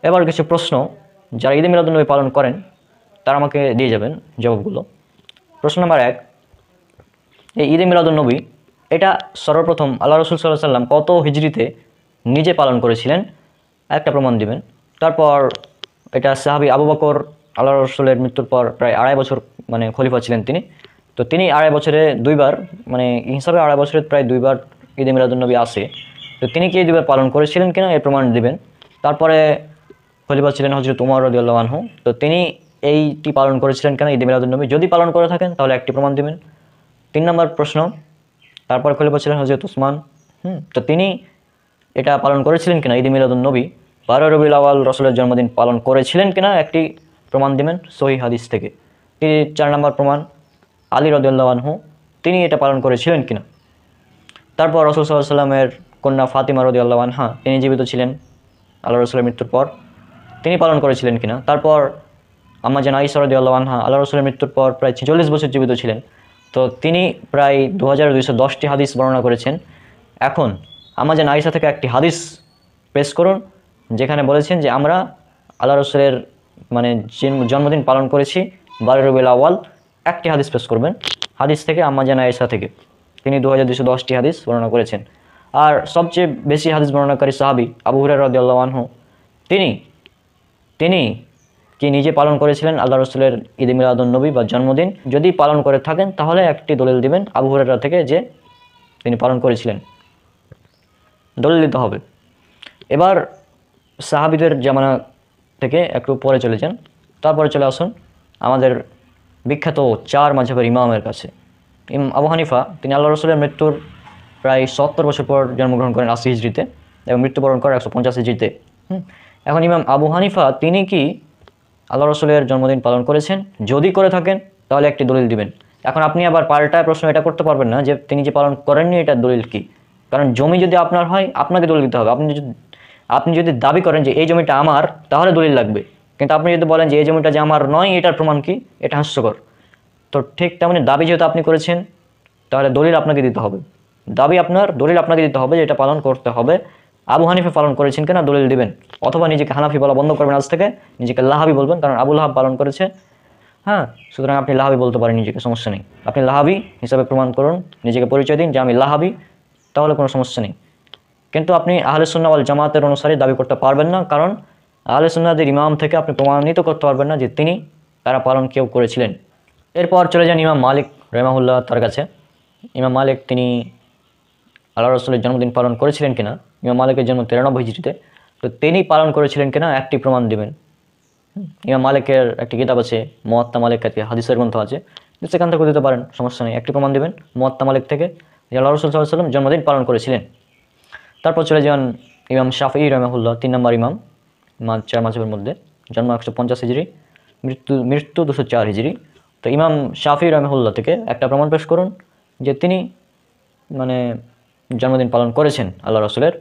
এবার কিছু প্রশ্ন যারা ঈদ মিলাদুন্নবী পালন করেন তারা আমাকে দিয়ে যাবেন জবাবগুলো। প্রশ্ন নাম্বার 1, এই ঈদ মিলাদুন্নবী এটা সর্বপ্রথম আল্লাহ রসুল সাল্লাল্লাহু আলাইহি সাল্লাম কত হিজরিতে নিজে পালন করেছিলেন একটা প্রমাণ দিবেন। তারপর এটা সাহাবী আবু বকর আল্লাহ রসুলের মৃত্যুর পর প্রায় 2.5 বছর মানে খলিফা ছিলেন তিনি, তো তিনি 2.5 বছরে 2বার মানে হিসাবে 2.5 বছরে প্রায় 2বার ঈদ মিলাদুন্নবী আসে, তো তিনি কি এই 2বার পালন করেছিলেন কিনা এর প্রমাণ দিবেন। তারপরে খলিফা ছিলেন হযরত ওমর রাদিয়াল্লাহু আনহু, তো তিনি এইটি পালন করেছিলেন কিনা ঈদ মিলাদুন্নবী, যদি পালন করে থাকেন তাহলে একটি প্রমাণ দিবেন। 3 নম্বর প্রশ্ন, তারপর খলিফা ছিলেন হযরত উসমান, তো তিনি এটা পালন করেছিলেন কিনা ঈদ মিলাদুন্নবী 12 রবিউল আউয়াল রসুলের জন্মদিন পালন করেছিলেন কিনা একটি প্রমাণ দিবেন সহিহ হাদিস থেকে। 4 নম্বর প্রমাণ, আলী রাদিয়াল্লাহু আনহু তিনি এটা পালন করেছিলেন কিনা। তারপর রাসূল সাল্লাল্লাহু আলাইহি ওয়াসাল্লামের কন্যা ফাতিমা রাদিয়াল্লাহু আনহা তিনি জীবিত ছিলেন আল্লাহ রসুলের মৃত্যুর পর, তিনি পালন করেছিলেন কিনা। তারপর আম্মা জান আয়েশা রাদিয়াল্লাহু আনহা আল্লাহ রসুলের মৃত্যুর পর প্রায় 46 বছর জীবিত ছিলেন, তো তিনি প্রায় 2210টি হাদিস বর্ণনা করেছেন। এখন আম্মা জান আয়েশা থেকে একটি হাদিস পেশ করুন যেখানে বলেছেন যে আমরা আল্লাহ রসুলের মানে জন্মদিন পালন করেছি 12 রবিউল আউয়াল। একটি হাদিস পেশ করবেন হাদিস থেকে আম্মা জান আয়েশা থেকে, তিনি 2210টি হাদিস বর্ণনা করেছেন। আর সবচেয়ে বেশি হাদিস বর্ণনাকারী সাহাবী আবু হুরায়রা রাদিয়াল্লাহু আনহু তিনি কি নিজে পালন করেছিলেন আল্লাহ রসুলের ঈদ মিলাদুন্নবী বা জন্মদিন, যদি পালন করে থাকেন তাহলে একটি দলিল দিবেন আবু হুরায়রা থেকে যে তিনি পালন করেছিলেন, দলিল দিতে হবে। এবার সাহাবীদের জামানা থেকে একটু পরে চলে যান, তারপরে চলে আসুন আমাদের বিখ্যাত 4 মাযহাবের ইমামের কাছে। ইমাম আবু হানিফা তিনি আল্লাহ রসুলের মৃত্যুর প্রায় 70 বছর পর জন্মগ্রহণ করেন 80 হিজরিতে এবং মৃত্যুবরণ করেন 150 হিজরিতে। এখন ইমাম আবু হানিফা তিনি কি আল্লাহ রসুলের জন্মদিন পালন করেছেন, যদি করে থাকেন তাহলে একটি দলিল দিবেন। এখন আপনি আবার পাল্টায় প্রশ্ন এটা করতে পারবেন না যে তিনি যে পালন করেননি এটার দলিল কি, কারণ জমি যদি আপনার হয় আপনাকে দলিল দিতে হবে। আপনি যদি দাবি করেন যে এই জমিটা আমার তাহলে দলিল লাগবে, কিন্তু আপনি যদি বলেন যে এই জমিটা যে আমার নয় এটার প্রমাণ কি, এটা হাস্যকর। তো ঠিক তেমনি দাবি যেহেতু আপনি করেছেন তাহলে দলিল আপনাকে দিতে হবে, দাবি আপনার, দলিল আপনাকে দিতে হবে যে এটা পালন করতে হবে। আবু হানিফা পালন করেছেন কিনা দলিল দিবেন, অথবা নিজেকে হানাফি বলা বন্ধ করবেন আজ থেকে, নিজেকে লাহাবি বলবেন, কারণ আবু লাহাব পালন করেছে। সুতরাং আপনি লাহাবি বলতে পারেন নিজেকে, সমস্যা নেই। আপনি লাহাবি হিসাবে প্রমাণ করুন, নিজেকে পরিচয় দিন যে আমি লাহাবি, তাহলে কোনো সমস্যা নেই। কিন্তু আপনি আহলে সুন্নাহ ওয়াল জামাতের অনুসারী দাবি করতে পারবেন না, কারণ আহলে সুন্নাহদের ইমাম থেকে আপনি প্রমাণিত করতে পারবেন না যে তারা পালন কেউ করেছিলেন। এরপর চলে যান ইমাম মালিক রাহিমাহুল্লাহ তার কাছে। ইমাম মালিক তিনি আল্লাহ রসুলের জন্মদিন পালন করেছিলেন কিনা, ইমাম মালিকের জন্ম 93 হিজরিতে, তো তিনি পালন করেছিলেন কিনা একটি প্রমাণ দিবেন। ইমাম মালিকের একটি কিতাব আছে মুয়াত্তা মালিক, একটি হাদিসের গ্রন্থ আছে, সেখান থেকে দিতে পারেন, সমস্যা নেই। একটি প্রমাণ দিবেন মুয়াত্তা মালিক থেকে যে আল্লাহ রসুল সাল্লাল্লাহু আলাইহি ওয়াসাল্লাম জন্মদিন পালন করেছিলেন। তারপর চলে যান ইমাম শাফিঈ রাহিমাহুল্লাহ, 3 নম্বর ইমাম 4 মাযহাবের মধ্যে, জন্ম 150 হিজরি, মৃত্যু 204 হিজরি। তো ইমাম শাফিঈ রাহিমাহুল্লাহ থেকে একটা প্রমাণ পেশ করুন যে তিনি মানে জন্মদিন পালন করেছেন আল্লাহ রসুলের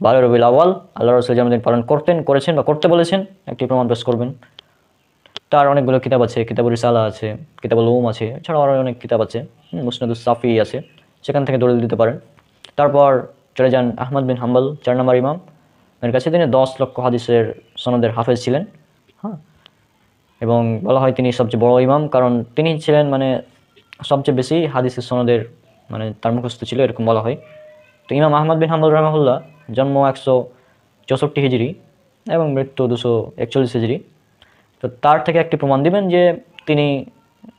12 রবিউল আউয়াল, আল্লাহ রসুলের জন্মদিন পালন করেছেন বা করতে বলেছেন, একটি প্রমাণ পেশ করবেন। তার অনেকগুলো কিতাব আছে, কিতাবুর রিসালা আছে, কিতাবুল উম আছে, এছাড়াও আরও অনেক কিতাব আছে, মুসনাদুস সাফি আছে, সেখান থেকে দলিল দিতে পারেন। তারপর চলে যান আহমদ বিন হাম্বল, 4 নম্বর ইমাম, এর কাছে তিনি 10 লক্ষ হাদিসের সনদের হাফেজ ছিলেন। এবং বলা হয় তিনি সবচেয়ে বড় ইমাম, কারণ তিনি ছিলেন মানে সবচেয়ে বেশি হাদিসের সনদের মানে তার মুখস্থ ছিল, এরকম বলা হয়। তো ইমাম আহমদ বিন হাম্বল রাহিমাহুল্লাহ জন্ম 164 হিজরি এবং মৃত্যু 241 হিজরি। তো তার থেকে একটি প্রমাণ দিবেন যে তিনি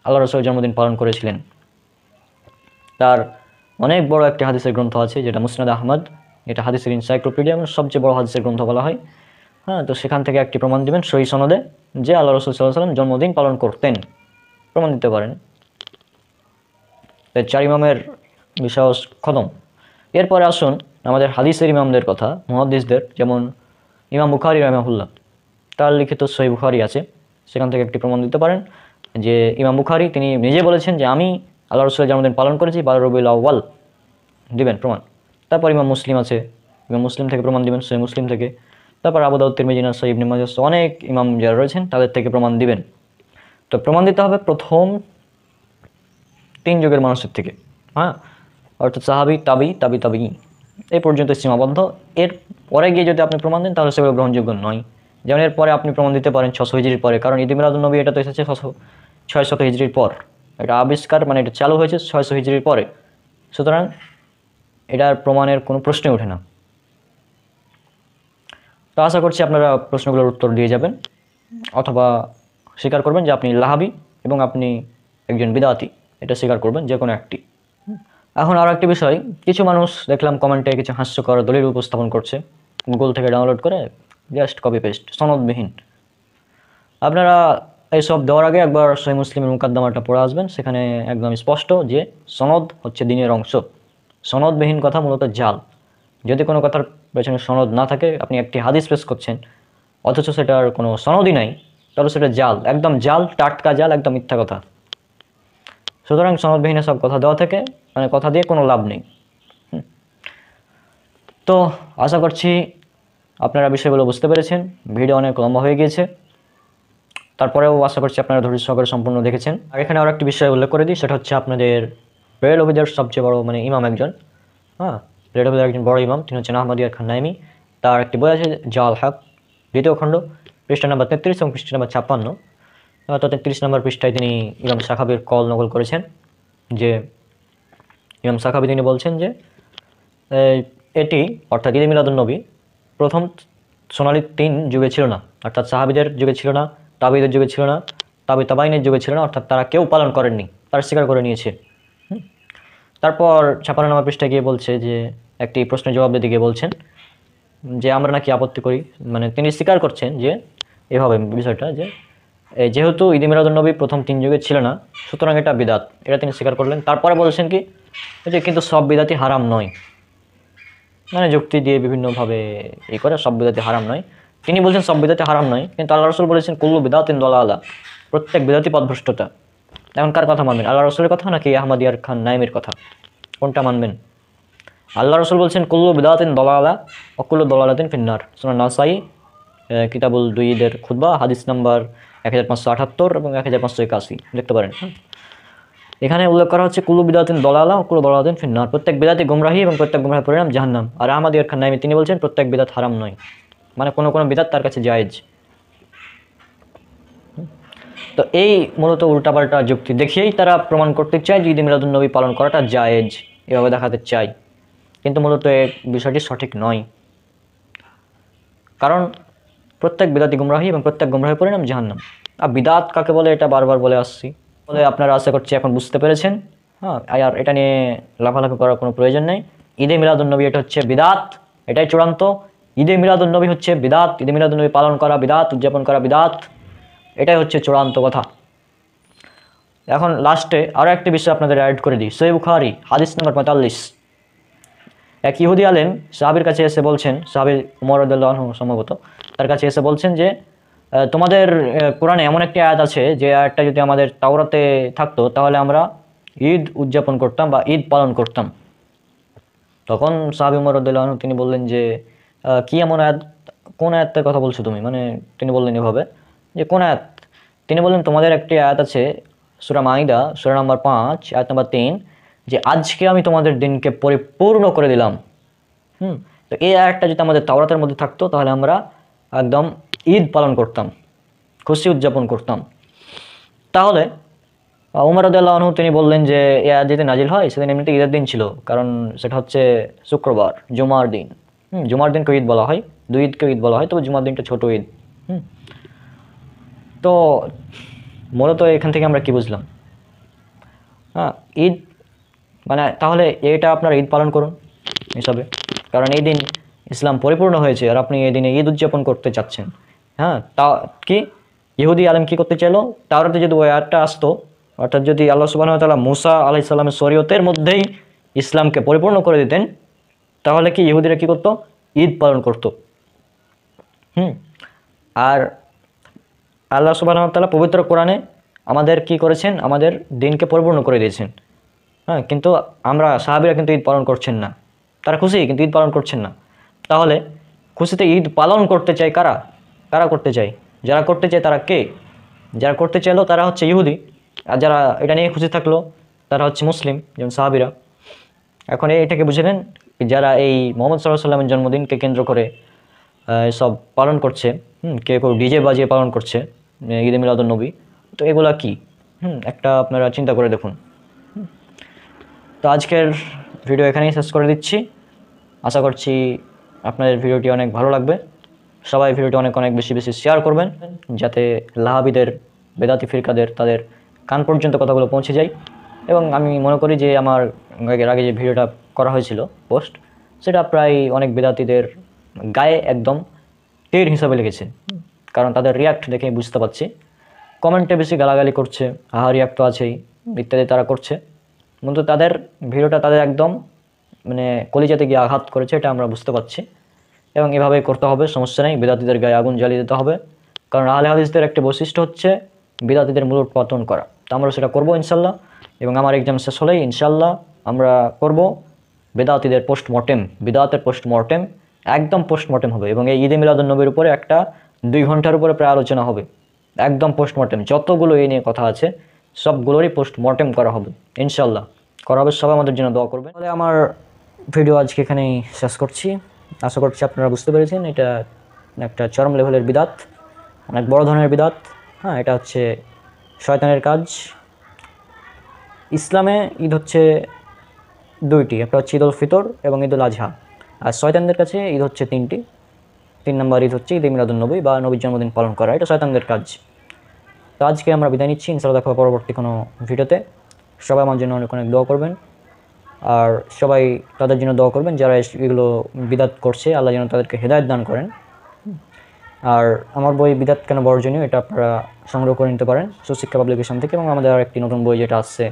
আল্লাহ রসুলের জন্মদিন পালন করেছিলেন। তার অনেক বড় একটি হাদিসের গ্রন্থ আছে যেটা মুসনাদ আহমদ, এটা হাদিসের এনসাইক্লোপিডিয়া, এবং সবচেয়ে বড় হাদিসের গ্রন্থ বলা হয়। তো সেখান থেকে একটি প্রমাণ দিবেন সহিহ সনদে যে আল্লাহ রসুল সাল্লাল্লাহু আলাইহি ওয়াসাল্লাম জন্মদিন পালন করতেন, প্রমাণ দিতে পারেন। 4 ইমামের বিষয় খতম। এরপরে আসুন আমাদের হাদিসের ইমামদের কথা, মুহাদ্দিসদের, যেমন ইমাম বুখারী রাহিমাহুল্লাহ, তার লিখিত সহিহ বুখারী আছে, সেখান থেকে একটি প্রমাণ দিতে পারেন যে ইমাম বুখারী তিনি নিজে বলেছেন যে আমি আল্লাহ রসুলের জন্মদিন পালন করেছি 12 রবিউল আউয়াল, দিবেন প্রমাণ। তারপর ইমাম মুসলিম আছে, এবং মুসলিম থেকে প্রমাণ দিবেন, সহিহ মুসলিম থেকে, তারপর আবু দাউদ, তিরমিজি, নাসাই, ইবনে মাজাহ, অনেক ইমাম যারা রয়েছেন তাদের থেকে প্রমাণ দিবেন। তো প্রমাণ দিতে হবে প্রথম 3 যুগের মানুষের থেকে, হ্যাঁ, অর্থাৎ সাহাবি, তাবি এই পর্যন্ত সীমাবদ্ধ। এর পরে গিয়ে যদি আপনি প্রমাণ দেন তাহলে সেগুলো গ্রহণযোগ্য নয়। যেমন এর পরে আপনি প্রমাণ দিতে পারেন 600 হিজরির পরে, কারণ ঈদ মিলাদুন্নবী এটা তো এসেছে 600 হিজরির পর, এটা আবিষ্কার মানে এটা চালু হয়েছে 600 হিজরির পরে, সুতরাং এটার প্রমাণের কোনো প্রশ্নই ওঠে না। তো আশা করছি আপনারা প্রশ্নগুলোর উত্তর দিয়ে যাবেন, অথবা স্বীকার করবেন যে আপনি লাহাবি এবং আপনি একজন বিদআতি, এটা স্বীকার করবেন যে কোনো একটি। এখন আরও একটি বিষয়, কিছু মানুষ দেখলাম কমেন্টে কিছু হাস্যকর দলিল উপস্থাপন করছে, গুগল থেকে ডাউনলোড করে জাস্ট কপি পেস্ট, সনদবিহীন। আপনারা এইসব দেওয়ার আগে একবার সহিহ মুসলিমের মুকাদ্দমাটা পড়ে আসবেন, সেখানে একদম স্পষ্ট যে সনদ হচ্ছে দ্বীনের অংশ। সনদবিহীন কথা মূলত জাল। যদি কোনো কথার পেছনে সনদ না থাকে, আপনি একটি হাদিস পেশ করছেন অথচ সেটার কোনো সনদই নাই, তাহলে সেটা জাল, একদম জাল, টাটকা জাল, একদম মিথ্যা কথা। সুতরাং সনদবিহীন সব কথা দেওয়া থেকে মানে কথা দিয়ে কোনো লাভ নেই। তো আশা করছি আপনারা বিষয়গুলো বুঝতে পেরেছেন। ভিডিও অনেক লম্বা হয়ে গিয়েছে, তারপরেও আশা করছি আপনারা ধৈর্য সহকারে সম্পূর্ণ দেখেছেন। আর এখানে আরও একটি বিষয় উল্লেখ করে দিই, সেটা হচ্ছে আপনাদের বেরলভীদের সবচেয়ে বড় মানে ইমাম একজন, হ্যাঁ, বেরলভীদের একজন বড় ইমাম, তিনি হচ্ছেন আহমদ ইয়ার খান নাইমি। তার একটি বই আছে জাল হক, 2য় খণ্ড, পৃষ্ঠা নাম্বার 33 এবং পৃষ্ঠা নাম্বার 56। তো 33 নম্বর পৃষ্ঠায় তিনি ইমাম সাখাবির কল নকল করেছেন, যে ইমাম সাখাবি তিনি বলছেন যে এটি অর্থাৎ ঈদ মিলাদুন্নবী প্রথম সোনালী 3 যুগে ছিল না, অর্থাৎ সাহাবিদের যুগে ছিল না, তাবিদের যুগে ছিল না, তাবাইনের যুগে ছিল না, অর্থাৎ তারা কেউ পালন করেননি, তারা স্বীকার করে নিয়েছে। তারপর 56 নম্বর পৃষ্ঠায় গিয়ে বলছে যে একটি প্রশ্নের জবাব দিতে গিয়ে বলছেন যে আমরা নাকি আপত্তি করি, মানে তিনি স্বীকার করছেন যে এভাবে বিষয়টা, যে যেহেতু ঈদ মিলাদুন্নবী প্রথম 3 যুগে ছিল না, সুতরাং এটা বিদাত, এটা তিনি স্বীকার করলেন। তারপরে বলছেন কি যে কিন্তু সব বিদাতই হারাম নয়, মানে যুক্তি দিয়ে বিভিন্নভাবে এই করে সব বিদাতি হারাম নয়। তিনি বলছেন সব বিদাতি হারাম নয়, কিন্তু আল্লাহ রসুল বলেছেন কুল্লু বিদাতিন দালালা, প্রত্যেক বিদাতি পথভ্রষ্টতা। এখন কার কথা মানবেন, আল্লাহ রসুলের কথা নাকি আহমদ ইয়ার খান নাইমির কথা, কোনটা মানবেন? আল্লাহ রসুল বলছেন কুল্লু বিদাতিন দালালা ও কুল্লু দালালাতিন ফিন্নার, সুনান নাসাই কিতাবুল দুইদের খুতবা, হাদিস নাম্বার 1578 এবং 1581 দেখতে পারেন। এখানে উল্লেখ করা হচ্ছে কুল্লু বিদাতিন দলালা ও কুল্লু দলালাতিন ফিন্নার, প্রত্যেক বিদাতি গুমরাহি এবং প্রত্যেক গুমরাহের পরিণাম জাহান্নাম। আর আহমদ ইয়ার খান নাইমি তিনি বলছেন প্রত্যেক বিদাত হারাম নয়, মানে কোনো কোনো বিদাত তার কাছে জায়েজ। তো এই মূলত উল্টাপাল্টা যুক্তি দেখিয়েই তারা প্রমাণ করতে চায় যে ঈদ মিলাদুন্নবী পালন করাটা জায়েজ, এভাবে দেখাতে চায়, কিন্তু মূলত এই বিষয়টি সঠিক নয়। কারণ প্রত্যেক বিদাতি গুমরাহি এবং প্রত্যেক গুমরাহের পরিণাম জাহান্নাম। আর বিদাত কাকে বলে এটা বারবার বলে আসছি, বলে আপনারা আশা করছি এখন বুঝতে পেরেছেন। হ্যাঁ, আর এটা নিয়ে লাফালাফি করার কোনো প্রয়োজন নেই। ঈদে মিলাদুন্নবী এটা হচ্ছে বিদাত, এটাই চূড়ান্ত। ঈদে মিলাদুন্নবী হচ্ছে বিদাত, ঈদে মিলাদুন্নবী পালন করা বিদাত, উদযাপন করা বিদাত, এটাই হচ্ছে চূড়ান্ত কথা। এখন লাস্টে আরও একটি বিষয় আপনাদের অ্যাড করে দিই, সহিহ বুখারী হাদিস নম্বর 45। এক ইহুদি আলেম সাহাবীর কাছে এসে বলছেন, সাহাবী উমর রাদিয়াল্লাহু আনহু সম্ভবত, তার কাছে এসে বলছেন যে তোমাদের কোরআনে এমন একটি আয়াত আছে যে আয়াতটা যদি আমাদের তাওরাতে থাকতো তাহলে আমরা ঈদ উদযাপন করতাম বা ঈদ পালন করতাম। তখন সাহাবী উমর রাদিয়াল্লাহু আনহু তিনি বললেন যে কি এমন আয়াত, কোন আয়াতের কথা বলছো তুমি? মানে তিনি বললেন এভাবে যে কোন আয়াত? তিনি বললেন তোমাদের একটি আয়াত আছে সূরা মাইদা সূরা নম্বর 5 আয়াত নম্বর 3, যে আজকে আমি তোমাদের দিনকে পরিপূর্ণ করে দিলাম। তো এই আয়াতটা যদি আমাদের তাওরাতের মধ্যে থাকতো তাহলে আমরা একদম ঈদ পালন করতাম, খুশি উদযাপন করতাম। তাহলে উমর রাদিয়াল্লাহু আনহু তিনি বললেন যে এই আয়াত যদি নাজিল হয় সেদিন এমনিতে ঈদের দিন ছিল, কারণ সেটা হচ্ছে শুক্রবার, জুমার দিন। জুমার দিনকে ঈদ বলা হয়, 2 ঈদকে ঈদ বলা হয়, তবে জুমার দিনটা ছোট ঈদ। তো মূলত এখান থেকে আমরা কি বুঝলাম? হ্যাঁ, ঈদ মানে তাহলে এটা আপনারা ঈদ পালন করুন হিসাবে, কারণ এই দিন ইসলাম পরিপূর্ণ হয়েছে আর আপনি এই দিনে ঈদ উদযাপন করতে চাচ্ছেন। হ্যাঁ, তা কি ইহুদি আলেম কি করতে চাইলো? তাওরাতে যদি ওই আয়াতটা আসতো, অর্থাৎ যদি আল্লাহ সুবহানাহু ওয়া তাআলা মুসা আলাইহিস সালামের শরীয়তের মধ্যেই ইসলামকে পরিপূর্ণ করে দিতেন, তাহলে কি ইহুদিরা কি করতো? ঈদ পালন করতো। আর আল্লাহ সুবহানাহু ওয়া তাআলা পবিত্র কোরআনে আমাদের কি করেছেন? আমাদের দিনকে পরিপূর্ণ করে দিয়েছেন। হ্যাঁ, কিন্তু আমরা সাহাবীরা কিন্তু ঈদ পালন করছেন না, তারা খুশি কিন্তু ঈদ পালন করছেন না। তাহলে খুশিতে ঈদ পালন করতে চায় কারা? কারা করতে চায়? যারা করতে চায় তারা কে? যারা করতে চাইলো তারা হচ্ছে ইহুদি, আর যারা এটা নিয়ে খুশি থাকলো তারা হচ্ছে মুসলিম, যেমন সাহাবিরা। এখন এটাকে বুঝে নেন, যারা এই মোহাম্মদ সাল্লাল্লাহু আলাইহি ওয়াসাল্লামের জন্মদিনকে কেন্দ্র করে সব পালন করছে, কেউ কেউ ডিজে বাজিয়ে পালন করছে ঈদে মিলাদুন নবী, তো এগুলা কি? একটা আপনারা চিন্তা করে দেখুন। তো আজকের ভিডিও এখানেই শেষ করে দিচ্ছি। আশা করছি আপনাদের ভিডিওটি অনেক ভালো লাগবে। সবাই ভিডিওটি অনেক অনেক বেশি বেশি শেয়ার করবেন, যাতে লাহাবিদের, বেদাতি ফিরকাদের তাদের কান পর্যন্ত কথাগুলো পৌঁছে যায়। এবং আমি মনে করি যে আমার এর আগে যে ভিডিওটা করা হয়েছিল পোস্ট, সেটা প্রায় অনেক বেদাতিদের গায়ে একদম টের হিসাবে লেগেছে, কারণ তাদের রিয়াক্ট দেখে বুঝতে পারছি। কমেন্টে বেশি গালাগালি করছে, রিয়াক্ট তো আছেই, ইত্যাদি তারা করছে, কিন্তু তাদের ভিডিওটা তাদের একদম মানে কলিজাতে গিয়ে আঘাত করেছে, এটা আমরা বুঝতে পারছি। এবং এভাবেই করতে হবে, সমস্যা নেই। বিদাতিদের গায়ে আগুন জ্বালিয়ে দিতে হবে, কারণ আহলে হাদিসদের একটা বৈশিষ্ট্য হচ্ছে বিদাতিদের মূলোৎপাটন করা। তো আমরা সেটা করবো ইনশাল্লাহ। এবং আমার এক্সাম শেষ হলেই ইনশাল্লাহ আমরা করব বেদাতিদের পোস্টমর্টেম, বিদাতের পোস্টমর্টেম, একদম পোস্টমর্টেম হবে। এবং এই ঈদে মিলাদুন নবীর উপরে একটা 2 ঘন্টার উপরে প্রায় আলোচনা হবে, একদম পোস্টমর্টেম। যতগুলো এই নিয়ে কথা আছে সবগুলোরই পোস্টমর্টেম করা হবে ইনশাল্লাহ, করা হবে। সবাই আমাদের জন্য দোয়া করবেন। তাহলে আমার ভিডিও আজকে এখানেই শেষ করছি। আশা করছি আপনারা বুঝতে পেরেছেন এটা একটা চরম লেভেলের বিদাত, অনেক বড় ধরনের বিদাত। এটা হচ্ছে শয়তানের কাজ। ইসলামে ঈদ হচ্ছে 2টি, একটা হচ্ছে ঈদ উল ফিতর এবং ঈদ উল আজহা। আর শয়তানদের কাছে ঈদ হচ্ছে 3টি। 3 নম্বর ঈদ হচ্ছে ঈদে মিলাদুন নবী বা নবীর জন্মদিন পালন করা, এটা শয়তানদের কাজ। তো আজকে আমরা বিদায় নিচ্ছি, ইনশাআল্লাহ দেখা হবে পরবর্তী কোনো ভিডিওতে। সবাই আমার জন্য অনেক অনেক দোয়া করবেন, আর সবাই তাদের জন্য দোয়া করবেন যারা এগুলো বিদাত করছে, আল্লাহ যেন তাদেরকে হেদায়েত দান করেন। আর আমার বই বিদাত কেন বর্জনীয়, এটা আপনারা সংগ্রহ করে নিতে পারেন সুশিক্ষা পাবলিকেশন থেকে। এবং আমাদের আরেকটি নতুন বই যেটা আসছে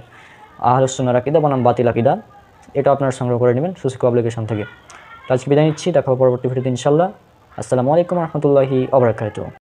আহলুস সুন্নাহর আকীদা বনাম বাতিল আকীদা, এটা আপনারা সংগ্রহ করে নেবেন সুশিক্ষা পাবলিকেশন থেকে। আজকে বিদায় নিচ্ছি, দেখা হবে পরবর্তী ভিডিওতে ইনশাআল্লাহ। আসসালামু আলাইকুম ওয়া রাহমাতুল্লাহি ওয়া বারাকাতুহু।